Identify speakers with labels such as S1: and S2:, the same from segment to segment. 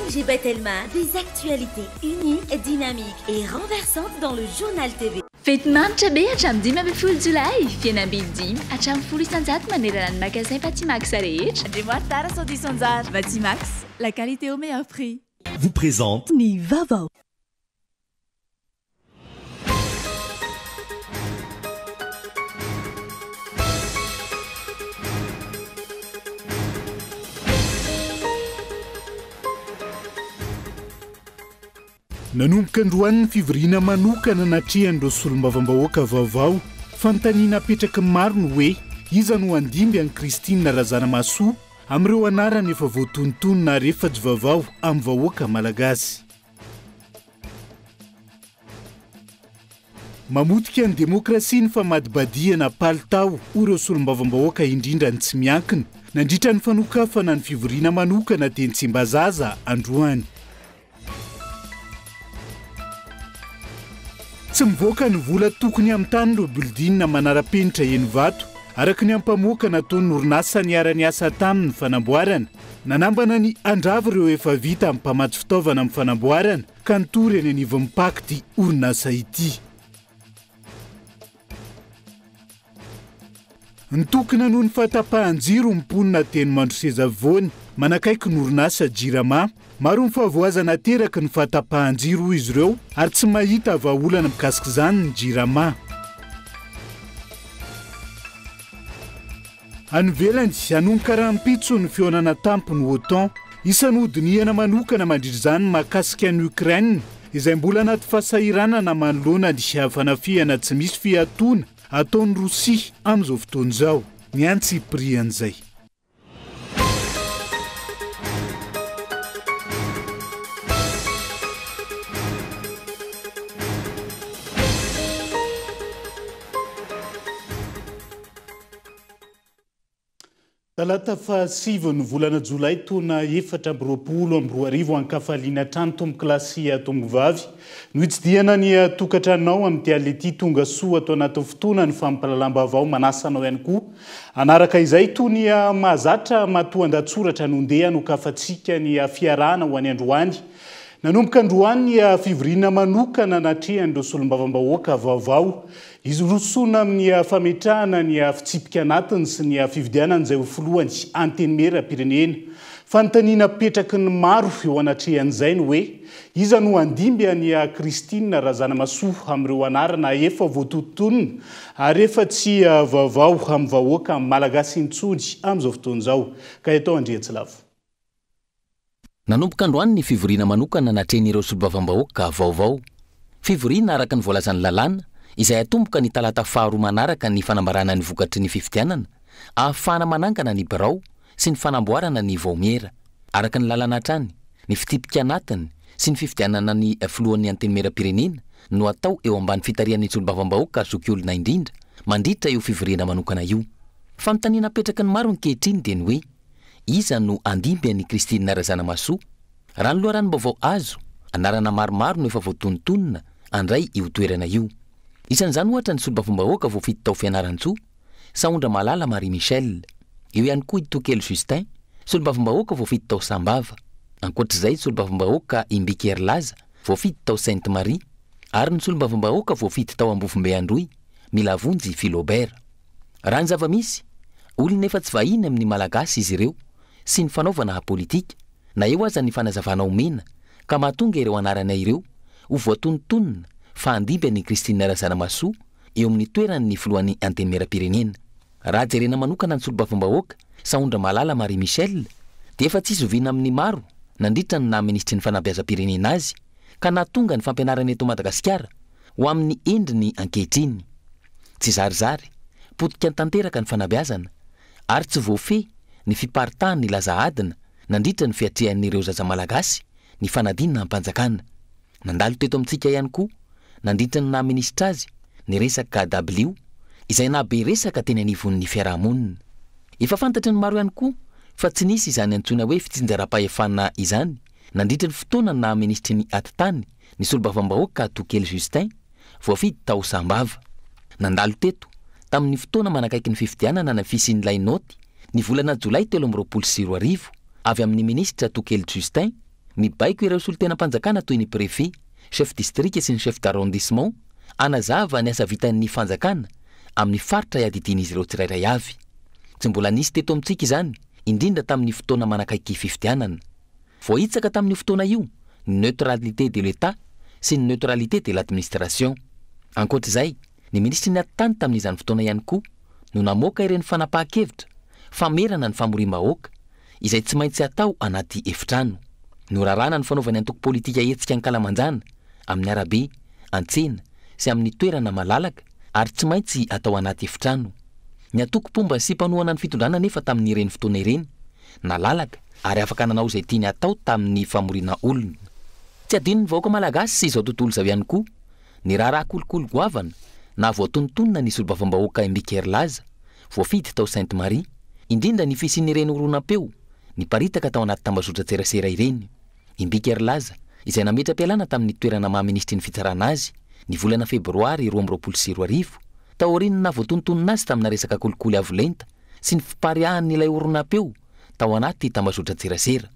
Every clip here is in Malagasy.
S1: GP Telma, des actualités uniques, dynamiques et renversantes dans le journal TV.
S2: Fety manitra be hatramin'ny 10 ambin'ny folo Jolay, fihenam-bidy 10 hatramin'ny 10 isanjato manerana ny magasin Fatimax rehetra.
S3: André Tara Sodisonjar, Fatimax, la qualité au meilleur prix.
S4: Vous présente
S5: Ny Vavao.
S6: Nanomboka androany ny fivoriana manokana natrehan'ireo solombavambahoaka vaovao fanontaniana apetraky ny maro ny hoe iza no andimby an'i Christine Razanamasoa amin'ireo anarany efa voatontonona ary efatra vaovao amin'ny vahoaka malagasy. Mamotika ny demokrasia ny famadibadiana palitao ireo solombavambahoaka indrindra ny tsy miankina nandritra ny fanokafana ny fivoriana manokana teny Tsimbazaza androany. Tsy mivoaka ny vola tokony amin'ny tany ireo bildina manara-penitra eny vato araka ny ampamoaka nataon'ny orinasa niara-ny asa tamin'ny fanamboarana nanambana ny andrava ireo efa vita amin'ny mpamatsy fitaovana amin'ny fanamboarana ka nitory any anivon'ny pakty orinasa ity. Nitokana noho ny fahatapahan-jiro mponina teny Mandroseza Voany manakaiky ny orinasa Jirama. Maro ny fahavoazana teraka ny fahatapahan-jiro izy ireo ary tsy mahita vahaolana mikasika izany ny Jirama. Anivelany hanomboka rahampitso ny fihaonana tampony OTAN isan'ny hodinihana manokana mandritra izany mahakasika ny Ukraine izay mbola anaty fahasahiranana manoloana ny fanafihana tsy misy fiatoana ataon'ny Rosia amin'izao fotoana izao. Ny antsy prian'izay. Talata fa 7 ny volana Jolay taona 2024 ankafaliana trano tombo-kilasy Tombovavy no hitsidiana ny tokantranonao amin'ny Tialety tonga soa atao anaty fotoana ny fampalalam-baovao manasanao ihany koa. Anaraka izay toy ny mahazatra matoan-datsoratra nondeha nokafatsika ny fiarahana ho any androany. Nanomboka androany ny fivoriana manokana natrehan'ireo solombavambahoaka vaovao izy rosoana amin'ny fametrahana ny fitsipika anatiny sy ny fividianana izay ho filohany antenimera-pirenena. Fanontaniana petraky ny maro eo anatrehan'izay ny hoe iza no andimby an'i Christine Razanamasoa amin'ireo anarana efa voatontonona ary efa tsy vaovao amin'ny vahoaka malagasy intsony amin'izao fotoana izao. Ka eto Andriatsilavo.
S7: Nanomboka androany ny fivoriana manokana natrehan'ireo solombavambahoaka vaovao. Fivoriana araka ny voalazan'ny lalàna izay atomboka ny talata faharoa manaraka ny fanambarana ny vokatry ny fifidianana, ahafahana manangana ny birao sy ny fanamboarana ny vaomiera. Araka ny lalàna hatrany, ny fitipika anatiny sy ny fifidianana ny filohan'ny antenimera-pirenena no atao eo ambany fitarian'ny solombavambahoaka zokiolona indrindra mandritra io fivoriana manokana io. Fanontaniana petraky ny maro ankehitriny dia ny hoe iza no andimby an'i Christine Razanamasoa. Raha ny loharanom-baovao azo, anarana maromaro no efa voatontonona andray io toerana io. Isan'izany ohatra ny solombavambahoaka voafity tao Fianaran-tsoa, Saondra Malala Marie Michel, eo ihany koa i Tokelo Justin, solombavambahoaka voafity tao Sambava. Ankoatr'izay solombavambahoaka Imbika Erlaza voafity tao Sainte Marie ary ny solombavambahoaka voafity tao Ambovombeandroy, Milavonjy Philobert. Raha ny zava-misy, olona efa tsy vahiny amin'ny malagasy izy ireo sy ny fanaovana politika na eo aza ny fanazavana omena ka mahatonga ireo anarana ireo ho voatontonona fa andimby an'i Christine Razanamasoa eo amin'ny toeran'ny filohan'ny antenimera-pirenena. Raha jerena manokana ny solombavambahoaka Saondra Malala Marie Michel dia efa tsy zoviana amin'ny maro nandritra ny naministry ny fanabeazam-pirenena azy ka nahatonga ny fampianarana eto Madagasikara ho amin'ny endriny ankehitriny. Tsy zarizary, potika tanteraka ny fanabeazana ary tsy voafehy ny fiparitahan ny laza adina nandritra ny fiatrehan'ireo zaza malagasy ny fanadinana ampanjakana. Nandalo teto amintsika ihany koa nandritra ny naministra azy ny resaka W izay nabe resaka teny anivon'ny fiarahamonina. Efa fantatry ny maro ihany koa fa tsy nisy izany antsoina hoe fitsinjaram-pahefana izany nandritra ny fotoana ny naministry ny atitany ny solombavambahoaka Tokelo Justin voafity tao Sambava. Nandalo teto tamin'ny fotoana manakaiky ny fifidianana na fisian'ilay noty ny volana Jolay 2024 avy amin'ny ministra Tokelo Justin mibaiko ireo solon-tenam-panjakana toy ny préfet, chef district sy ny chef d'arrondissement anazava ny asa vitan'ny fanjakana amin'ny faritra iadidian'izy ireo tsirairay avy. Tsy mbola nisy teto amintsika izany, indrindra tamin'ny fotoana manakaiky fifidianana. Voahitsaka tamin'ny fotoana io ny neutralité de l'État sy ny neutralité de l'administration. Ankoatr'izay, ny ministry ny atany tamin'izany fotoana ihany koa no namoaka ireny fanapahan-kevitra famerana ny famorim-bahoaka izay tsy maintsy atao anaty efitrano. Norarana ny fanaovany antoko politika hetsika ankalamanjana amin'ny arabe, antsena sy amin'ny toerana malalaka ary tsy maintsy atao anaty efitrano. Ny atoko-pomba sy mpanohana ny fitondrana nefa tamin'ireny fotoana ireny nalalaka ary afaka nanao izay tiany atao tamin'ny famorina olona. Tsy adino ny vahoaka malagasy sy izao tontolo izao ihany koa ny raharaha kolokolo goavana na voatonontonona ny solombavambahoaka Embikr Laza voafidy tao Sainte Marie, indrindra ny fisian'ireny horonam-peo niparitaka tao anaty tambazotra tserasera ireny. Embikr Laza izay nametra-pialana tamin'ny toerana maha-ministry ny fitsarana azy ny volana febroary 2024 taorian'ny navoatonontonona azy tamina resaka kolikoly avolenta sy ny fipariahan'ilay horonam-peo tao anaty tambazotra tserasera.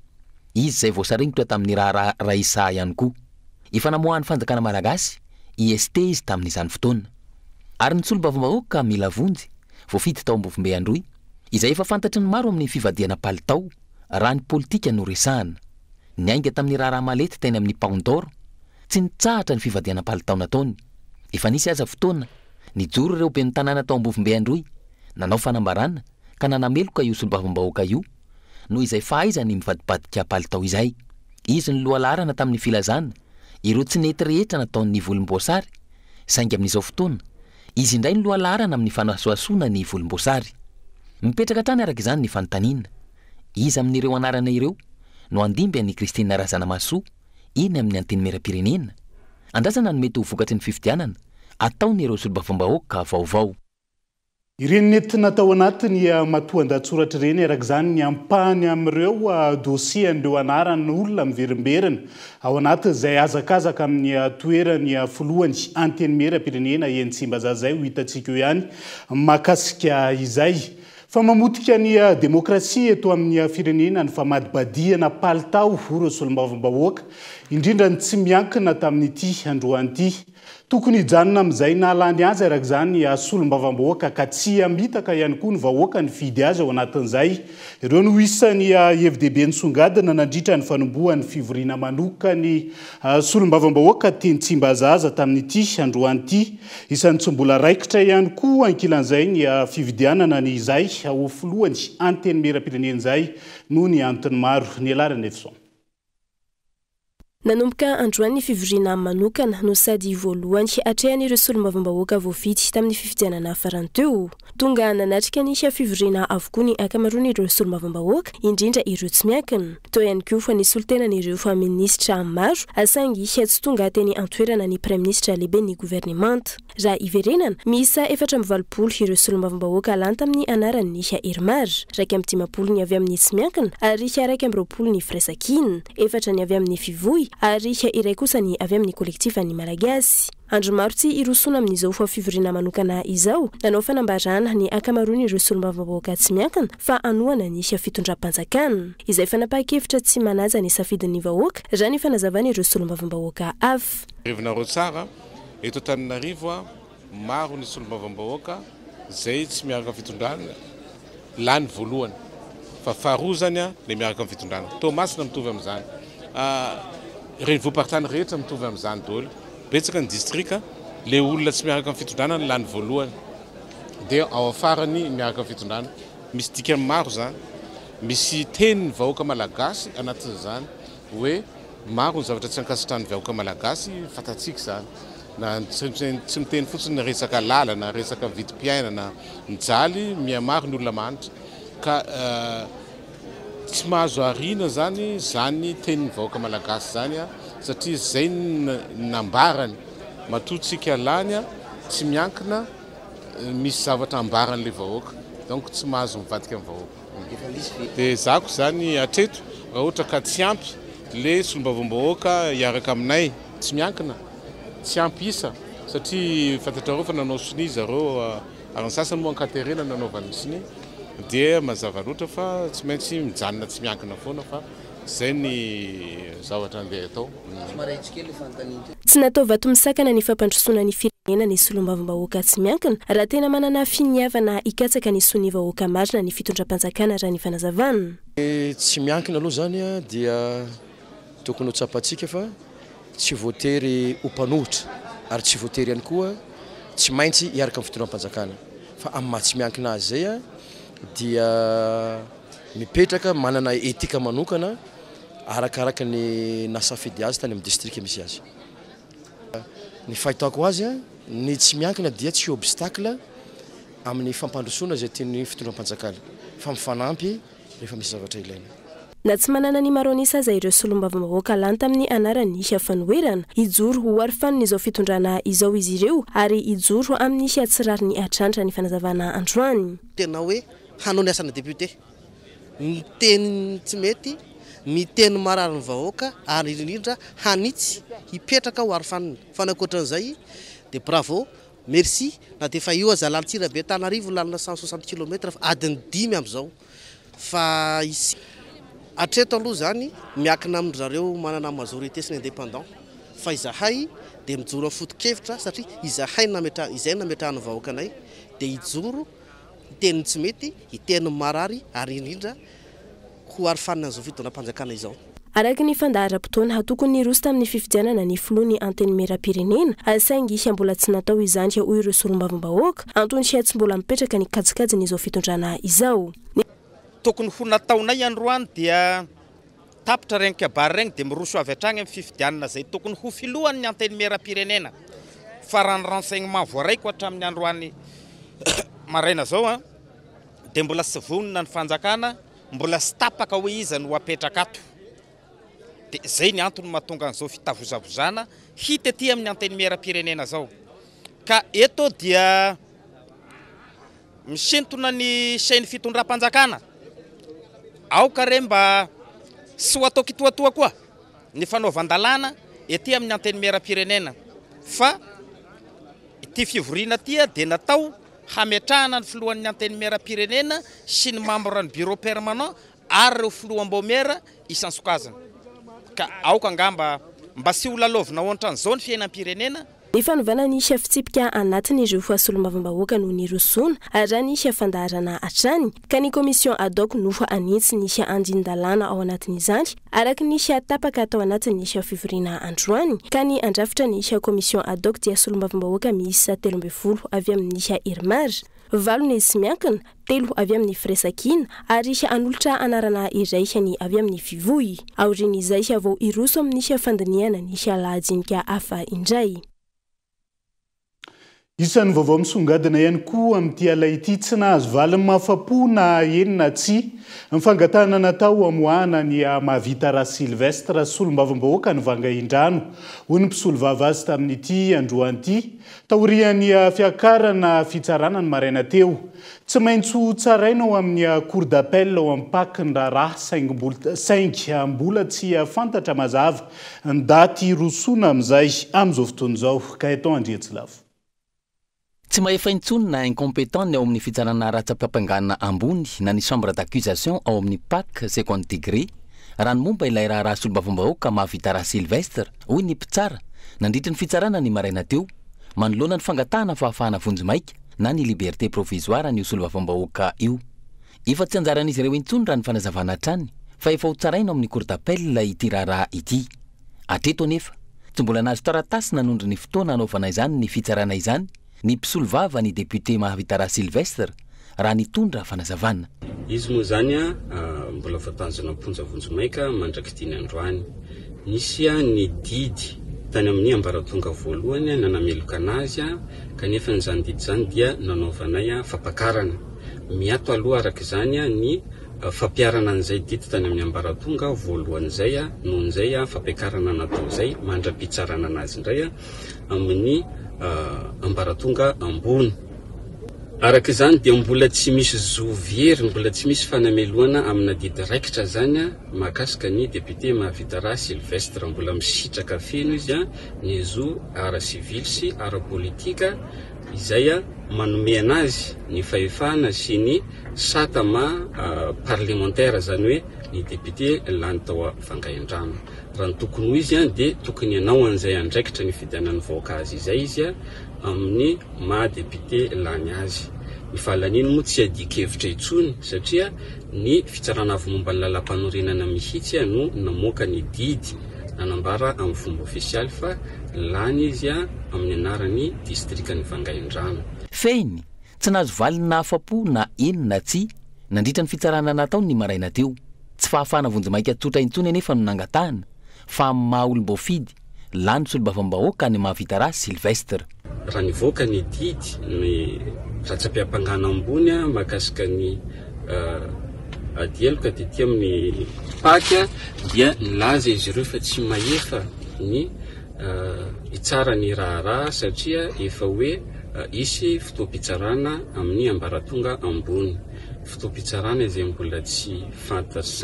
S7: Izy izay voasaringotra tamin'ny raharaha Raisa ihany koa. Efa namoahan'ny fanjakana malagasy IST izy tamin'izany fotoana. Ary ny solombavambahoaka mila vonjy voafidy tao Ambovombe Androy izay efa fantatry ny maro amin'ny fivadiana palitao raha ny politika no resahana. Niainga tamin'ny raharaha malety teny amin'ny Pound d'Or tsy nitsahatra ny fivadiana palitao nataony. Efa nisy aza fotoana nijoro ireo ben'ny tanàna tao Ambovombe Androy nanao fanambarana ka nanameloka io solombavambahoaka io no izay fahaizany mivadibadika palitao izay. Izy ny lohalarana tamin'ny filazana ireo tsy nety rehetra nataon'ny volomboasary, saingy amin'izao fotoana izy indray ny lohalarana amin'ny fanasoasona ny volomboasary. Mipetraka hatrany araka izany ny fanontaniana. Izy amin'ireo anarana ireo no andimby an'i Christine Razanamasoa iny amin'ny anteny meram-pirenena. Andrasana ny mety ho vokatry ny fifidianana ataony ireo solombavambahoaka vaovao.
S6: Ireny nentina tao anatiny matoan-datsoratra ireny araka izany ny ampahany amin'ireo dosie an'ireo anaran'ny olona miverimberina ao anatin'izay azakazaka amin'ny toerany filohany anteny meram-pirenena Entsimbazaza ho hitantsika eo ihany makasika izay. Fa mamotika ny demokrasia eto amin'ny firenena ny famadibadiana palitao ireo solombavambahoaka indrindra ny tsy miankina tamin'ity androany ity. Tokony hijanona amin'izay nalany azy araka izany solombavambahoaka ka tsy hamitaka ihany koa ny vahoaka ny fidy azy ao anatin'izay. Ireo no isan'ny FDB nisongadina nandritra ny fanombohan'ny fivoriana manoka ny solombavambahoaka teny Tsimbazaza tamin'ity androany ity. Isan'ny tsy mbola raikitra ihany koa ankilan'izay ny fividianana ny izay ao filohany anteny meram-pirenena izay no ny antony maro ny alarany Efson.
S4: Nanomboka androany fivoriana manokana no sady voalohany atrehan'ireo solombavambahoaka voafidy tamin'ny fifidianana farany teo. Tonga nanatrika ny fivoriana avokoa ny ankamaroan'ireo solombavambahoaka indrindra ireo tsy miankina. Toa ihany koa fa nisy olo-tenan'ireo fa ministra maro asangy tsy tonga teny antoerana ny prime ministre lehibe ny gouvernemanta. Raha iverenana misa 420 ireo solombavambahoaka lany tamin'ny anarany Hermar, 110 ny avy amin'ny tsy miankina ary 120 ny firaisan-kina, 4 ny avy amin'ny fivoy ary iray kosa ny avy amin'ny kolektifa ny malagasy. Andro maro tsy irosona amin'izao fa fivoriana manokana izao nanao fanambarana ny ankamaroan'ireo solombavambahoaka tsy miankina fa anohana ny fitondram-panjakana izay fanapahan-kevitra tsy manaja ny safidin'ny vahoaka raha ny fanazavan'ireo solombavambahoaka hafa.
S5: Rivinareo tsara eto Antananarivo maro ny solombavambahoaka zay tsy miaraka fitondrana lany voalohany fa faharoa zany le miaraka amin'ny fitondrana. Tomasina mitovy amin'izany. Ireny voapartany rehetra mitovy amin'izany daholo. Betsaka ny distrika le olona tsy miaraka amin'ny fitondrana ny lany voalohany dia ao afarany miaraka amin'ny fitondrana. Misy dikany maro zany. Misy teny vahoaka malagasy anatin'izany hoe maro ny zavatra tsy ankasitrany vahoaka malagasy fatatsika zany. Na tsy miteny fotsiny ny resaka lalana, resaka vidim-piainana, mijaly mihamaro ny olona manitra ka tsy mahazo arina zany teny vahoaka malagasy zany satria zay nambarany matotsika lany tsy miankina misy zavatra ambaran'le vahoaka donc tsy mahazo mivadika amin'ny vahoaka. Dia zako zany atreto raha ohatra ka tsy ampy le solombavambahoaka hiaraka aminay tsy miankina tsy ampy isa satria fantatrareo fa nanao sini zareo ary ny sasany moa ankaterena nanaovany sini dia mazava loatra fa tsy maintsy mijanona tsy miankina foana fa zay ny zavatra andeha atao.
S4: Tsy natao vato misakana ny fampandrosoana ny firenena ny solombavam-bahoaka tsy miankina raha tena manana finiavana hikatsaka ny sony vahoaka marina ny fitondram-panjakana raha ny fanazavana.
S8: Tsy miankina aloha zany dia tokony ho tsapatsika fa tsy voatery ho mpanohitra ary tsy voatery ihany koa tsy maintsy hiaraka amin'ny fitondram-panjakana fa amin'ny maha tsy miankina azy zay dia mipetraka manana etika manokana arakaraka ny nasafidy azy tany amin'ny district misy azy. Ny fahitako azy ny tsy miankina dia tsy obstacle amin'ny fampandrosoana zay tian'ny fitondram-panjakana fa mifanampy rehefa misy zavatra ilaina.
S4: Na tsy manana ny maronisa aza ireo solombavam-bahoaka lany tamin'ny anarany isy fanoherana hijoro ho arifanina izao fitondrana izao izy ireo ary hijoro amin'ny isy atsirary ny atrantra ny fanazavana androany.
S9: Tena hoe hanao ny asana député ny teny tsy mety ny teny marary ny vahoaka ary indrindra hanitsy hipetraka ho arifanina fa nakoatran'izay dia bravo merci na dia fa io aza lantsira be Antananarivo lalina 160 km fa adiny 5 amin'izao fa ici atreto aloha zany miakina amin'zareo manana majorité sy ny indépendant fa izahay dia mijoro amin'ny foto-kevitra satria izahay izay nametrahany vahoakanay dia hijoro hiteny tsy mety hiteny marary ary indrindra ho arifanina an'izao fitondram-panjakana izao.
S4: Araka ny fandahara-potoana tokony hiroso tamin'ny fifidianana ny filoha ny anteny meram-pirenena saingy isy mbola tsy natao izany hoy ireo solombavam-bahoaka antony sy tsy mbola mipetraka ny kajikajiny izao fitondrana izao.
S10: Tokony ho nataonay androany dia tapitra regny kabary regny dia miroso avy hatrany amin'ny fifidianana zay tokony ho filohan'ny anteny meram-pirenena fa raha ny renseignement voaraiko hatramin'ny androany maraina zao dia mbola sy vonona ny fanjakana mbola sy tapaka hoe iza no apetraka ato dia zay ny antony mahatonga an'izao fitavozavozana hita ety amin'ny anteny meram-pirenena zao ka eto dia misintona ny chaîne fitondram-panjakana aoka re mba sy ho atao kitoatoa koa ny fanaovan-dalàna ety amin'ny anteny meram-pirenena fa ity fivoriana tia dia natao hametrahana ny filohan'ny anteny meram-pirenena sy ny membre ny bureau permanent ary ireo filoham-baomera isan-sokazana ka aoka angamba mba sy ho lalovina ohatran'izao ny fiainam-pirenena.
S4: Ny fanovana ny isy fitsipika anatiny ireo fa solombavam-bahoaka no ny rosoana ary ny isy fandaharana hatrany ka ny komision ad hoc no anitsy ny isy andin-dalàna ao anatin'izany araka ny isy tapaka atao anatin'ny isy fivoriana androany ka ny andrafitra ny isy komision ad hoc dia solombavam-bahoaka miisa 13 avy amin'ny isy Irmar, 4 ny sy miankina, 3 avy amin'ny Firesakina ary isy anolotra anarana iray ny avy amin'ny Vivoy. Aorin'izay vao iroso amin'ny isy fandiniana ny isy lahajinika hafa indray.
S6: Isan'ny vaovao misongadina ihany koa amin'ity alay ity tsy nahazo valiny mahafapo na enina tsy mifangatana natao amoahana ny mahavita raha Silvestre solombavam-bahoaka ny Vangaindrano hoy ny mpisolo vava azy tamin'ity androany taorian'ny fiakarana fitsarana ny maraina teo tsy maintsy tsaraina ao amin'ny cour d'appel ao amin'ny paky ny raharaha saingy mbola tsy fantatra mazava ny daty rosoana amin'izay amin'izao fotoana izao ka eto Andriatsilavo.
S7: Tsy mahefa intsony na incompétent ny ao amin'ny fitsarana ratsa-pampanganana ambony na ny chambre d'accusation ao amin'ny PAC second degré raha ny momba ilay raha solombavam-bahoaka mahavita raha Silvestre hoy ny mpitsara nandritra ny fitsarana ny maraina teo manoloana ny fangatahana fahafahana vonjimaika na ny liberté provisoire ny solombavam-bahoaka io efa tsy anjaran'izy ireo intsony raha ny fanazavana hatrany fa efa ho tsaraina amin'ny cour d'appel ity raharaha ity atreto anefa tsy mbola nahazo taratasy nanondro ny fotoana anaovana izany ny fitsarana izany ny mpisolo vava ny député mahavita raha Silvestre raha nitondra fanazavana.
S11: Izy moa zany mbola voatanjona amponja vonjimaika mandraky diny androany nisy ny didy tany amin'ny ambaratonga voalohany nanameloka anazy kanefa nyzany didy zany dia nanaovanay fampakarana miato aloha araka izany ny fampiarana an'izay didy tany amin'ny ambaratonga voalohan'izay nohon'izay fampiakarana natao zay mandra-pitsarana anazy indray amin'ny ambaratonga ambony araka izany dia mbola tsy misy zovihery mbola tsy misy fanameloana amina didy raikitra zany mahakasika ny député mahavita raha Silvestre mbola misitraka feno izy ny zo ara civil sy ara politika izay a manome anazy ny fahefana sy ny satama parlementaire zany hoe ny député lany tao Vangaindrano. Raha ny tokony ho izy a dia tokony ianao an'izay andraikitra ny fidianan'ny vahoaka azy izay izy a amin'ny maha député lany azy. Ny fahalaniny moa tsy adikevitra intsony satria ny fitsarana avy momba ny lalam-panorenana mihitsy no namoaka ny didy nanambara amin'ny fomba ofisialy fa lany izy a amin'ny anaran'ny distrikany Vangaindrano.
S7: Fehiny tsy nahazo valina afapo na enina tsy nandritra ny fitsarana nataony ny maraina teo. Tsy fahafahana vonjimaika tsotra intsony anefa no nangatahana fa maha olom-boafidy lany solombavambahoaka ny mahavita raha Sylvestre.
S11: Raha nivoaka ny didy ny ratsam-piampangana ambony a mahakasika ny adieloka dia amin'ny Pâques dia nilaza izy ireo fa tsy mahefa ny itsara ny raharaha satria efa hoe isy fotoam-pitsarana amin'ny ambaratonga ambony. Fotoam-pitsarana izay mbola tsy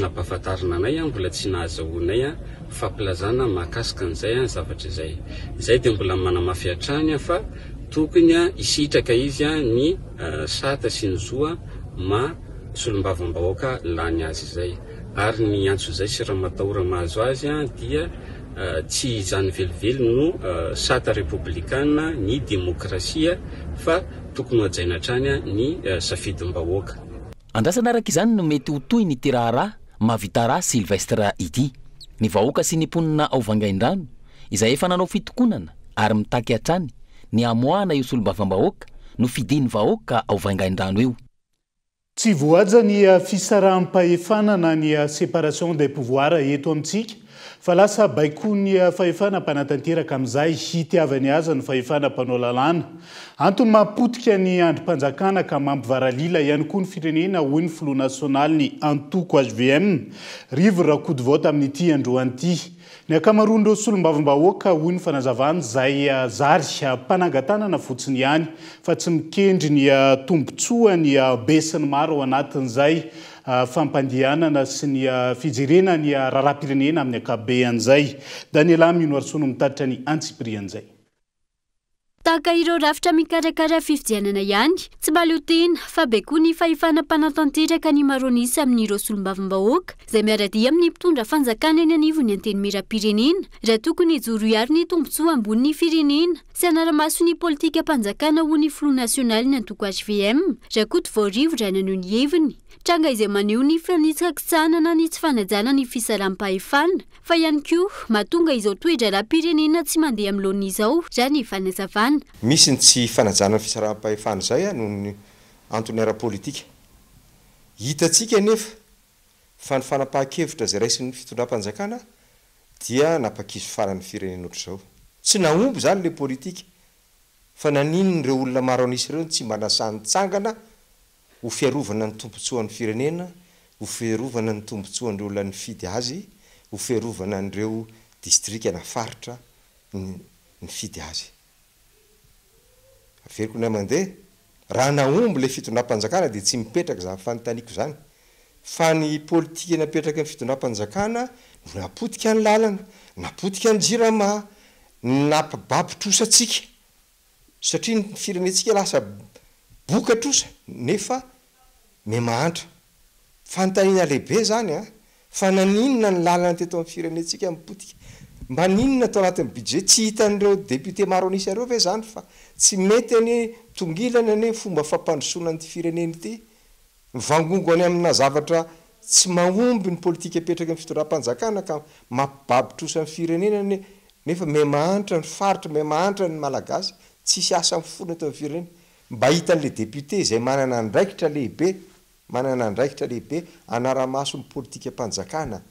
S11: nampahafantarina anay mbola tsy nahazahoanay fampilazana mahakasika an'izay zavatra izay. Izay dia mbola manamafy hatrany fa tokony isitraka izy ny sata sy ny zoa ma solombavambahoaka lany azy izay. Ary ny antso izay sy raha matahora mahazo azy dia tsy izany velively no sata republikana ny demokrasia fa tokony ho hajaina hatrany ny safidim-bahoaka.
S7: Andrasana araka izany no mety ho toy ny tiraharaha mahavita raha Sylvestre ity. Ny vahoaka sy ny mponina ao Vangaindrano izay efa nanao fitokonana ary mitaky hatrany ny amoahana io solombavambahoaka no fidiny vahoaka ao Vangaindrano eo.
S6: Tsy voaja ny fisarahm-pahefanana ny séparation des pouvoirs eto amintsika fa lasa baiko ny fahefana mpanatanteraka amin'izay hitiavany azy ny fahefana mpanao lalàna. Antony mapotika ny androm-panjakana ka mampivaralila ihany koa ny firenena hoy ny filoha nasionaly ny antoko HVM rivo rakody voata amin'ity androan'ity. Ny akamaroan'ireo solombavambahoaka hoy ny fanazavany izay zary mpanangatanana fotsiny ihany fa tsy mikendry ny tombontsoa ny besiny maro ao anatin'izay fampandianana sy ny fijerena ny raharam-pirenena amin'ny akabean'izay. Daniela Minoarsono mitaritra ny antsiprian'izay.
S12: Tahaka ireo rafitra mikarakara fifidianana ihany, tsy baly ho tena fa baikoa ny fahefana mpanatanteraka ny maronisy amin'ireo solombavambahoaka izay miaradia amin'ny mpitondra fanjakana eny anivony anteny miram-pirenena raha tokony hijoro ihary ny tombontsoa ambony ny firenena sy anara-maso ny politika mpanjakana ho ny filoha nasionaly ny antoko HVM raha koa voarivo raha nanao ny heviny. Tranga izay maneho ny fanitsakitsanana ny tsy fanajana ny fisarahm-pahefana fa ihany koa mahatonga izao toedra raha-pirenena tsy mandeha amin'ny laon'izao raha ny fanazavana.
S13: Misy ny tsy fanajana ny fisarahm-pahefana izay noho ny antony ara-politika. Hitantsika nefa fa ny fanapahan-kevitra izay raisin'ny fitondram-panjakana dia napakizo farany firenena ohatr'izao. Tsy naomby zany le politika fa naninony ireo olona maro anisy ireo tsy manasany tsangana ho fiarovana ny tombontsoan'ny firenena, ho fiarovana ny tombontsoan'ireo olona nifidy azy, ho fiarovana an'ireo distrika na faritra nifidy azy. Averiko ny mandeha raha naomby le fitondram-panjakana dia tsy mipetraka zany fanontaniako zany. Fa ny politika napetraka ny fitondram-panjakana no napotika ny lalana, napotika ny jirama, napababotrosatsika. Satria ny firenentsika lasa bokatrosa nefa memahantra. Fanontaniana lehibe zany fa naninona ny lalana teto amin'ny firenentsika mipotika. Mba ninona atao anatin'ny budget tsy hitan'ireo député maro anisy ireo ve zany fa tsy mety any tongilana ny fomba fampandrosoana ny fireneny ity. Mivangongo any amina zavatra tsy mahomby ny politika petraka amin'ny fitondram-panjakana ka mampibabotrosa ny firenena nefa memahantra ny faritra, memahantra ny malagasy tsisy asa mifona eto amin'ny firenena. Mba hitan'le député izay manana andraikitra lehibe anara-maso ny politika mpanjakana.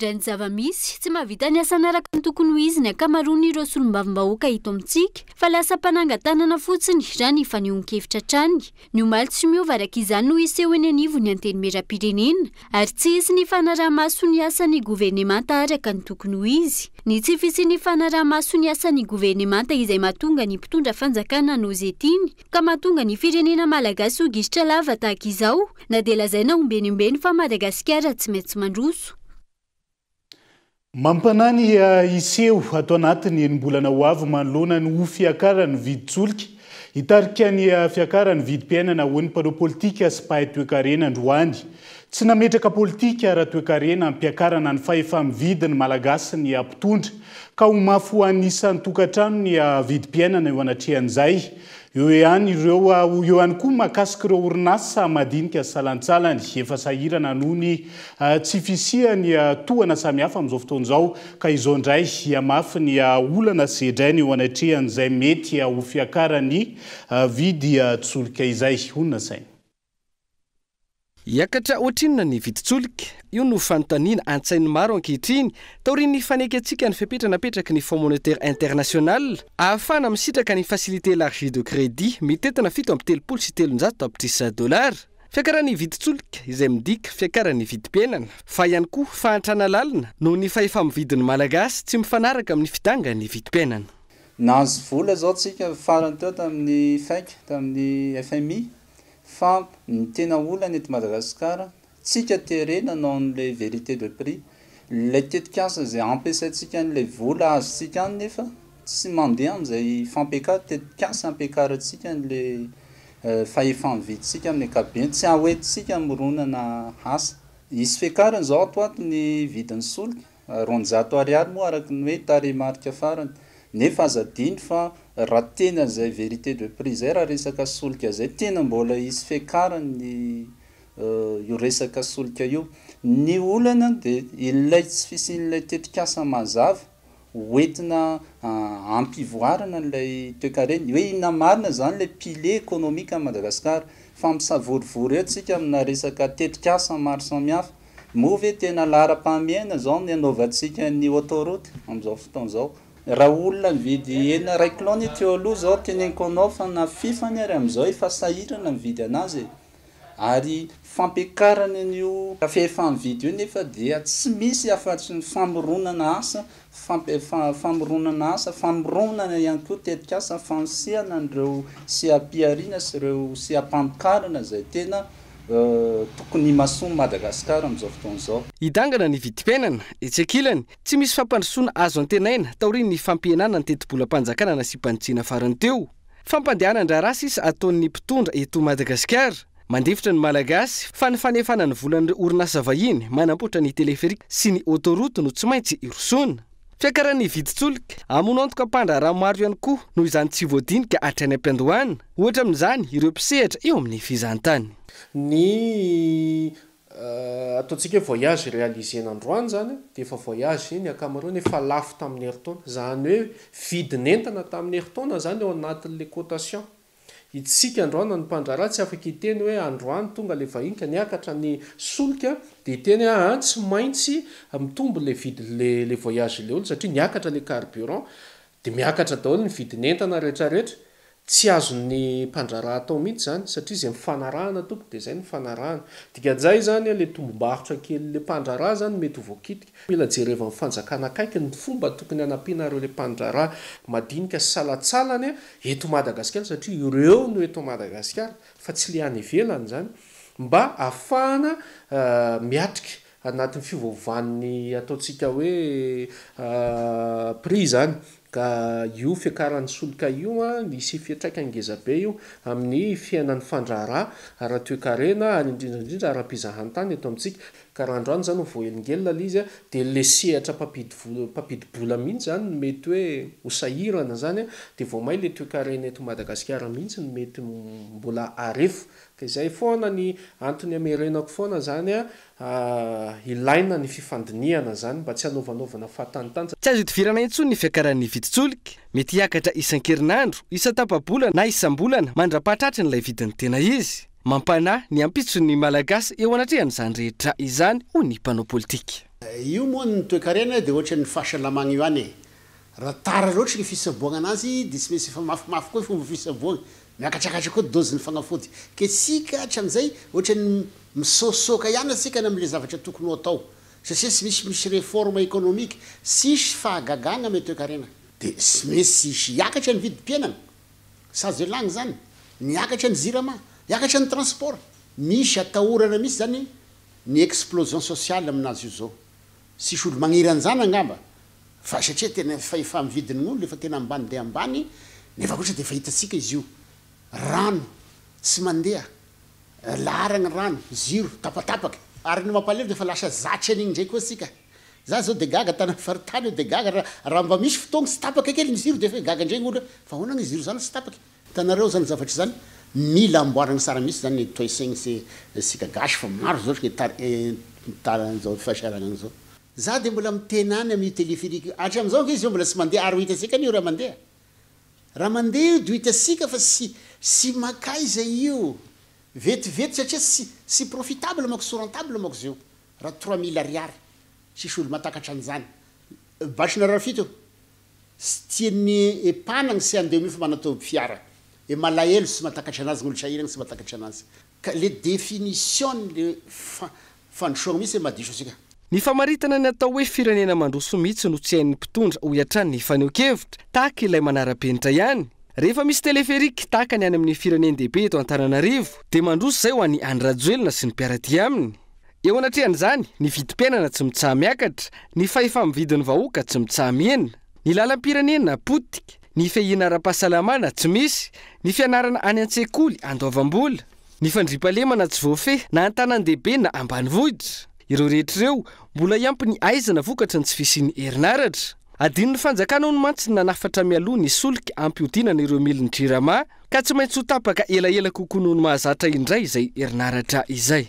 S12: Raha ny zava-misy tsy mahavita ny asa anaraka ny tokony ho izy ny akamaroany ireo solombavambahoaka hito amintsika fa lasa mpanangatanana fotsiny raha ny fanehoan-kevitra trany. Ny omaly tsy miova araka izany no iseho eny anivo ny anteny miram-pirenena ary tsy hisy ny fanaraha-maso ny asan'ny governemanta araka ny tokony ho izy. Ny tsy fisy ny fanaraha-maso ny asan'ny governemanta izay mahatonga ny mpitondra fanjakana nozetiny ka mahatonga ny firenena malagasy ho gisitra lava tahaka izao na dia lazaina ombenimbeny fa Madagasikara tsy maintsy mandroso.
S6: Mampanany iseho atao anatin'ny enim-bolana ho avy manoloana ny ho fiakarany viditsolika hitarika ny fiakarany vidim-piainana ho ny mpanao politika sy mpahay toe-karena androany. Tsy nametraka politika raha toe-karena ampiakarana ny fahefa-mividiny malagasy ny ampitondra ka ho mafy ho anisan'ny tokantrano ny vidim-piainana eo anatrehan'izay. Eo ihany koa mahakasika ireo orinasa madinika salantsalany efa sahirana noho ny tsy fisiany tohana samihafa amin'izao fotoan'izao ka izao indray mafy ny olana sedrainy eo anatrehan'izay mety ho fiakarany vidy tsolika izay. Honina saina.
S14: Iakatra ohatrinona ny viditsolika, io no fanontaniana an-tsainy maro ankehitriny taorian'ny fanaiky antsika ny fepetranapetraky ny Fonds monétaire international ahafana misitraka ny facilité élargie de crédit mitetina $7.3 tapitrisa. Fiakaran'ny viditsolika izay midika fiakaran'ny vidim-piainana fa ihany koa fahantrana lalina noho ny fahefa-mividin'ny malagasy tsy mifanaraka amin'ny fidangan'ny vidim-piainana.
S15: Nahazo vola zao tsika farany teo tamin'ny FEC, tamin'ny FMI, fa ny tena olana eto Madagasikara tsika terena noho an'ilay vérité de prix ilay tetikasa izay ampiasaintsika an'ilay vola azontsika any nefa tsy mandeha amin'izay fampiakara tetikasa ampiakarantsika an'ilay fahefa-mividintsika amin'ny ankapobeny tsy ahoentsika mironana asa. Isy fiakarana zao ato ny vidin'ny solika $100 moa araky ny hoe tarehimarika farany. Nefa azadiny fa raha tena zay vérité de prix zay raha resaka solika zay tena mbola isy fiakarany io resaka solika io. Ny olana dia ilay tsy fisian'ilay tetikasa mazava hoentina ampivoarana ilay toe-karena hoe inona marina zany ilay pilier économique à Madagasikara fa misavorivory eo tsika amina resaka tetikasa maro samihafa. Moa ve tena lara-pahamiaina zao ny anaovantsika ny autoroute amin'izao fotoan'izao. Raha olona mividy hena ray kilao teo aloha zao teneniko anao fa na fifany ary amin'izao efa sahirana mividy anazy ary fampiakarana an'io fahefa-mividy io nefa dia tsy misy afa-tsy ny famoronana asa famoronana ihany koa tetikasa fanosehana an'ireo siam-piariana sy ireo siam-pamokarana zay tena tokony masomo Madagasikara amin'izao fotoan'izao.
S14: Hidangana ny vidim-piainana etsekilany tsy misy fampandrosoana azo antenaina taorian'ny fampihenana ny teti-bolam-panjakana nasy-panitsiana farany teo. Fampandehana andrarasy izy ataon'ny mpitondra eto Madagasikara. Mandefitra ny malagasy fa ny fanefana ny volan'ireo orinasa vahiny manampotra ny teleferika sy ny autoroute no tsy maintsy irosona. Fiakaran'ny viditsolika amono antoka mpandraharaha maro ihany koa noho izany tsy voadinika hatrany am-piandohana. Ohatra amin'izany ireo mpisehatra eo amin'ny fizahantany.
S8: Ny ataontsika voyage réalisé n'androany zany dia efa voyage ny ankamaroany efa lafo tamin'ny heritaona, zany hoe vidin'entana tamin'ny heritaona zany eo anatin'le cotation. Itsika androany ny mpandraharaha tsy afaka hiteny hoe androany tonga le vahiny ka niakatra ny solika dia hiteny tsy maintsy mitombo le vidi le voyage le olo satria niakatra le carburant dia miakatra daholo ny vidin'entana rehetrarehetra. Tsy azon'ny mpandraharaha atao mihitsy zany satria izay mifanarahana tompo dia izay ny fanarahana. Dikan'izay zany le tombom-barotra kely le mpandraharaha zany mety ho voakitika. Mila jereva amin'ny fanjakana akaiky ny fomba tokony hanampiana ireo le mpandraharaha madinika salatsalany eto Madagasikara satria ireo no eto Madagasikara fa tsy le any ivelany zany mba ahafahana miatrika anatin'ny fiovaovan'ny ataontsika hoe prix zany. Ka io fiakaran'ny solika io nisy fiatraikany ngezabe io amin'ny fiainan'ny fandraharaha ara-toe-karena ary indrindrandrindra ara-pizahantany eto amintsika. Ka raha androany zany voahelingelina le izy dia le sehatra mpampidibola mihitsy zany mety hoe ho sahirana zany dia vao may le toe-karena eto Madagasikara mihitsy mety mbola arefo. Ka izay foana ny antony amerenako foana zany ilaina ny fifandiniana zany mba tsy hanaovanaovana fahatanitany.
S14: Tsy azo hitovirana intsony ny fiakaran'ny viditsolika mety hiakatra isan-kerinandro, isa-tapa-bolana na isam-bolana mandra-pahatratra n'ilay vidiny tena izy. Mampanahy ny ampitson'ny malagasy eo anatrehan'izany rehetra izany ho ny mpanao politika.
S16: Io moa ny toe-karena dia ohatra ny fahasalamagna io any. Raha tara loatra ny fisaboana anazy dia tsy misy efa mafimafy koa fomba fisaboana. Miakatrakatra koa dozin'ny fagnafody. Ke sika hatramin'izay ohatra ny misosoka ihany asika amin'ilay zavatra tokony ho atao. Satria tsy misy réforme économique, sisy fahagagana amin'ny toe-karena. Dia tsy misy hiakatra ny vidim-piainana. Sazy lagny zany. Niakatra ny zirama, hiakatra ny transport. Misy atahorana misy zany ny explosion sociale aminazy io zao. Sisy olo magniran'izany angamba. Fa satria tena fa efa mividin'ny olo efa tena ambany dia ambany, nefa kosa dia efa hitatsika izy io. rano tsy mandeha laragna rano ziro tapatapaky ary ny mampalemy de fa lasa zatry an'igny ndray koa sika za zao de gaga tana faritany de gaga raha mba misy fotoagna tsy tapaky kely ny ziro de fa gaga ndray gn'olo fa hoana ny ziro zany tsy tapaky tanareo zany zavatra zany mila amboaragna sara misy zany toesegny sika gasy fa maro zao zao fahasaragna zao za de mbola mitenany amin'ny téléphérique atram'izao izy io mbola tsy mandeha ary ho hitasika io raha mandeha io de hitasika fa sy makay zay io vetivety satria sy profitable mako sy rentable mako zio raha 3000 ariary sisy olo matakatra an'izany bachina raha fito sy tian'ny epanagny sy andeha fa manatao fiara e malahelo sy matakatra anazy gn'olo sahiragny sy matakatra anazy ka le définition le fandrosoagna misy madiso asika
S14: ny famaritana ny atao hoe firenena mandroso mihitsy no tsy hain'ny mpitondra ho iatrany ny faneho-kevitra tahaka ilay manara-penitra ihany rehefa misy teleferika tahaka ny any amin'ny firenendehibe eto Antananarivo dia mandroso izay ho an'ny andrajoelona sy ny mpiaraty aminy eo anatrehan'izany ny vidim-piainana tsy mitsaha miakatra ny fahefa-mividin'ny vahoaka tsy mitsaha mienina ny lalam-pirenena potika ny fehina ara-pahasalamana tsy misy ny fianarana any an-tsekoly andoavam-bola ny fandriampahalemana tsy voafehy na an-tanan-dehibe na ambanivohitra ireo rehetr'ireo mbola iampy ny aizana vokatra ny tsy fisian'ny herinaratra adin'ny fanjakana no mantsy nanafatra mialoha ny solika ampiodinana ireo miliny jirama ka tsy maintsy ho tapaka elaela kokoa noho ny mahazatra indray izay herinaratra izay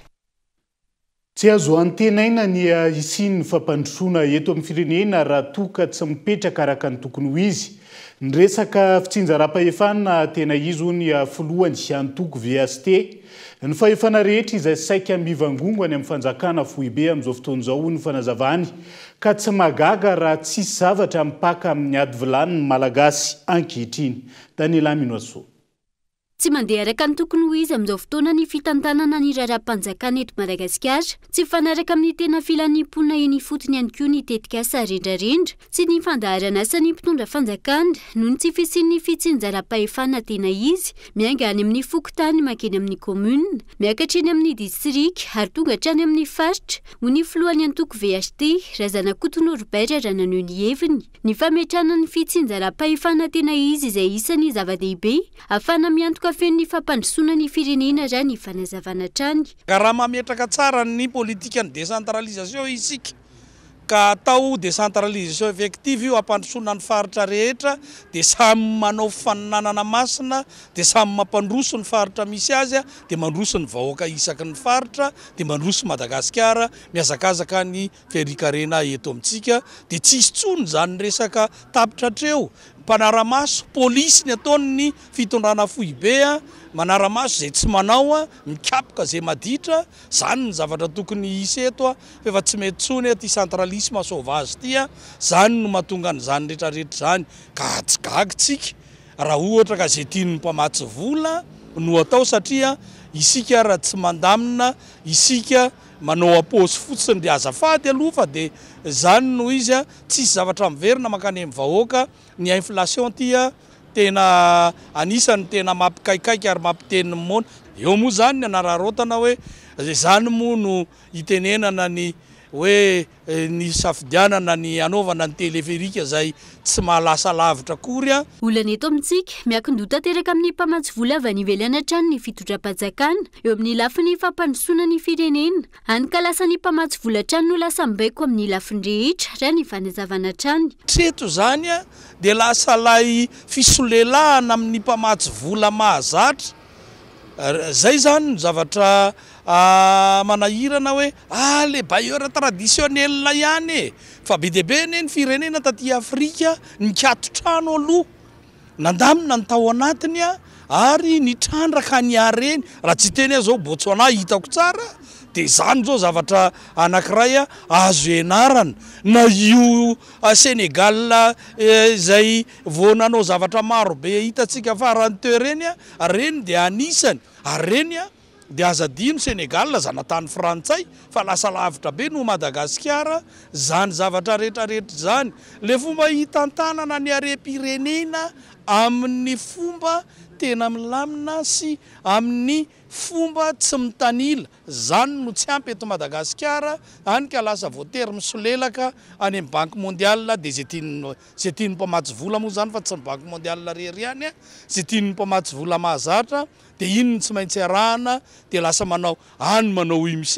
S6: tsy azo antenaina ny isin'ny fampandrosoana eto amin'ny firenena raha toka tsy mipetraka araka ny tokony ho izy ny resaka fitsinjaram-pahefanana tena izy ny filohany sy antoko VST ny fahefana rehetra izay saika mivangongo any amin'ny fanjakana foibe amin'izao fotoan'izao ny fanazavany ka tsy magaga raha tsisy zavatra mipaka amin'ny ady vilany ny malagasy ankehitriny Daniela Minoaso
S12: tsy mandeha araka ny tokony ho izy amin'izao fotoana ny fitantanana ny raharaham-panjakana eto Madagasikara tsy fanaraka amin'ny tena filanimponina eny fotony ihany koa ny tetika asa rendrarendra sy ny fandaharana asa ny mpitondra fanjakana noho ny tsy fisian'ny fitsinjaram-pahefana tena izy mianga any amin'ny fokotany makeny amin'ny komuna miakatra eny amin'ny distrika ary tonga hatrany amin'ny faritra ho ny filohan'ny antoko VST Razana Kotonorbert raha naneho ny heviny ny fametrahana ny fitsinjaram-pahefana tena izy izay isan'ny zava-dehibe ahafahana miantoka fen'ny fampandrosoana ny firenena raha ny fanazavana trany
S17: raha mametraka tsara ny politika ny décentralisation isika ka atao décentralisation effective io ampandrosoana ny faritra rehetra dia samy manao faninanana masina dia samy mampandroso ny faritra misy azy dia mandroso ny vahoaka isaky ny faritra dia mandroso Madagasikara miazakazaka ny ferikarena eto amintsika dia tsisy tsony zany resaka tapitra hatreo mpanaramaso polisy ny ataony ny fitondrana foibe manaramaso zay tsy manao mikapoka zay maditra zany ny zavatra tokony hisy eto fa efa tsy mety tsony ty centralisme sauvage ty zany no mahatonga an'izany rehetrarehetra zany ka atsigagitsika raha ohatra ka zay tiany mpamatsy vola no atao satria isika raha tsy mandamina isika manao apôsy fotsiny dia azafady aloha fa dia zany no izy tsisy zavatra miverina makany amin'ny vahoaka ny inflation ty tena anisany tena mampikaikaiky ary mampiteniny mona eo moa zany ny anararotana hoe zany moa no hitenenana ny hoe ny safidianana ny anaovana ny teleferika zay tsy mahalasa lavitra kory
S12: olana eto amintsika miakin-doha tanteraka amin'ny mpamatsy vola avy any ivelany hatrany ny fitondram-panjakana eo amin'ny lafiny fampandrosoana ny firenena any ka lasa ny mpamatsy vola hatrany no lasa mibaiko amin'ny lafiny rehetra raha ny fanazavana hatrany
S17: treto zany dia lasa lay fisolelahana amin'ny mpamatsy vola mahazatra zay zany no zavatra manahirana hoe le bailleur traditionnel ihany fa be deabe ny firenena taty Afrika nikato trano aloha nandamina ny tao anatiny ary nitrandraka ny areny raha tsy teny zao Botswana hitako tsara dia zany zao zavatra anankiray azo enarana na io Sénégal izay vao nanao zavatra maro be hitatsika farany teo reny dia anisany ary reny dia azadino Sénégal zanatany frantsay fa lasa lavitra be no Madagasikara zany zavatra rehetrarehetra zany le fomba hitantanana ny are-pirenena amin'ny fomba tena milamina sy amin'ny fomba tsy mitanila zany no tsy ampy eto Madagasikara any ka lasa voatery misolelaka any amin'ny banque mondiale dia zay tiany mpamatsy vola moa zany fa tsy ny banque mondiale rery any zay tiany mpamatsy vola mahazatra dia iny tsy maintsy arahana dia lasa manao IMC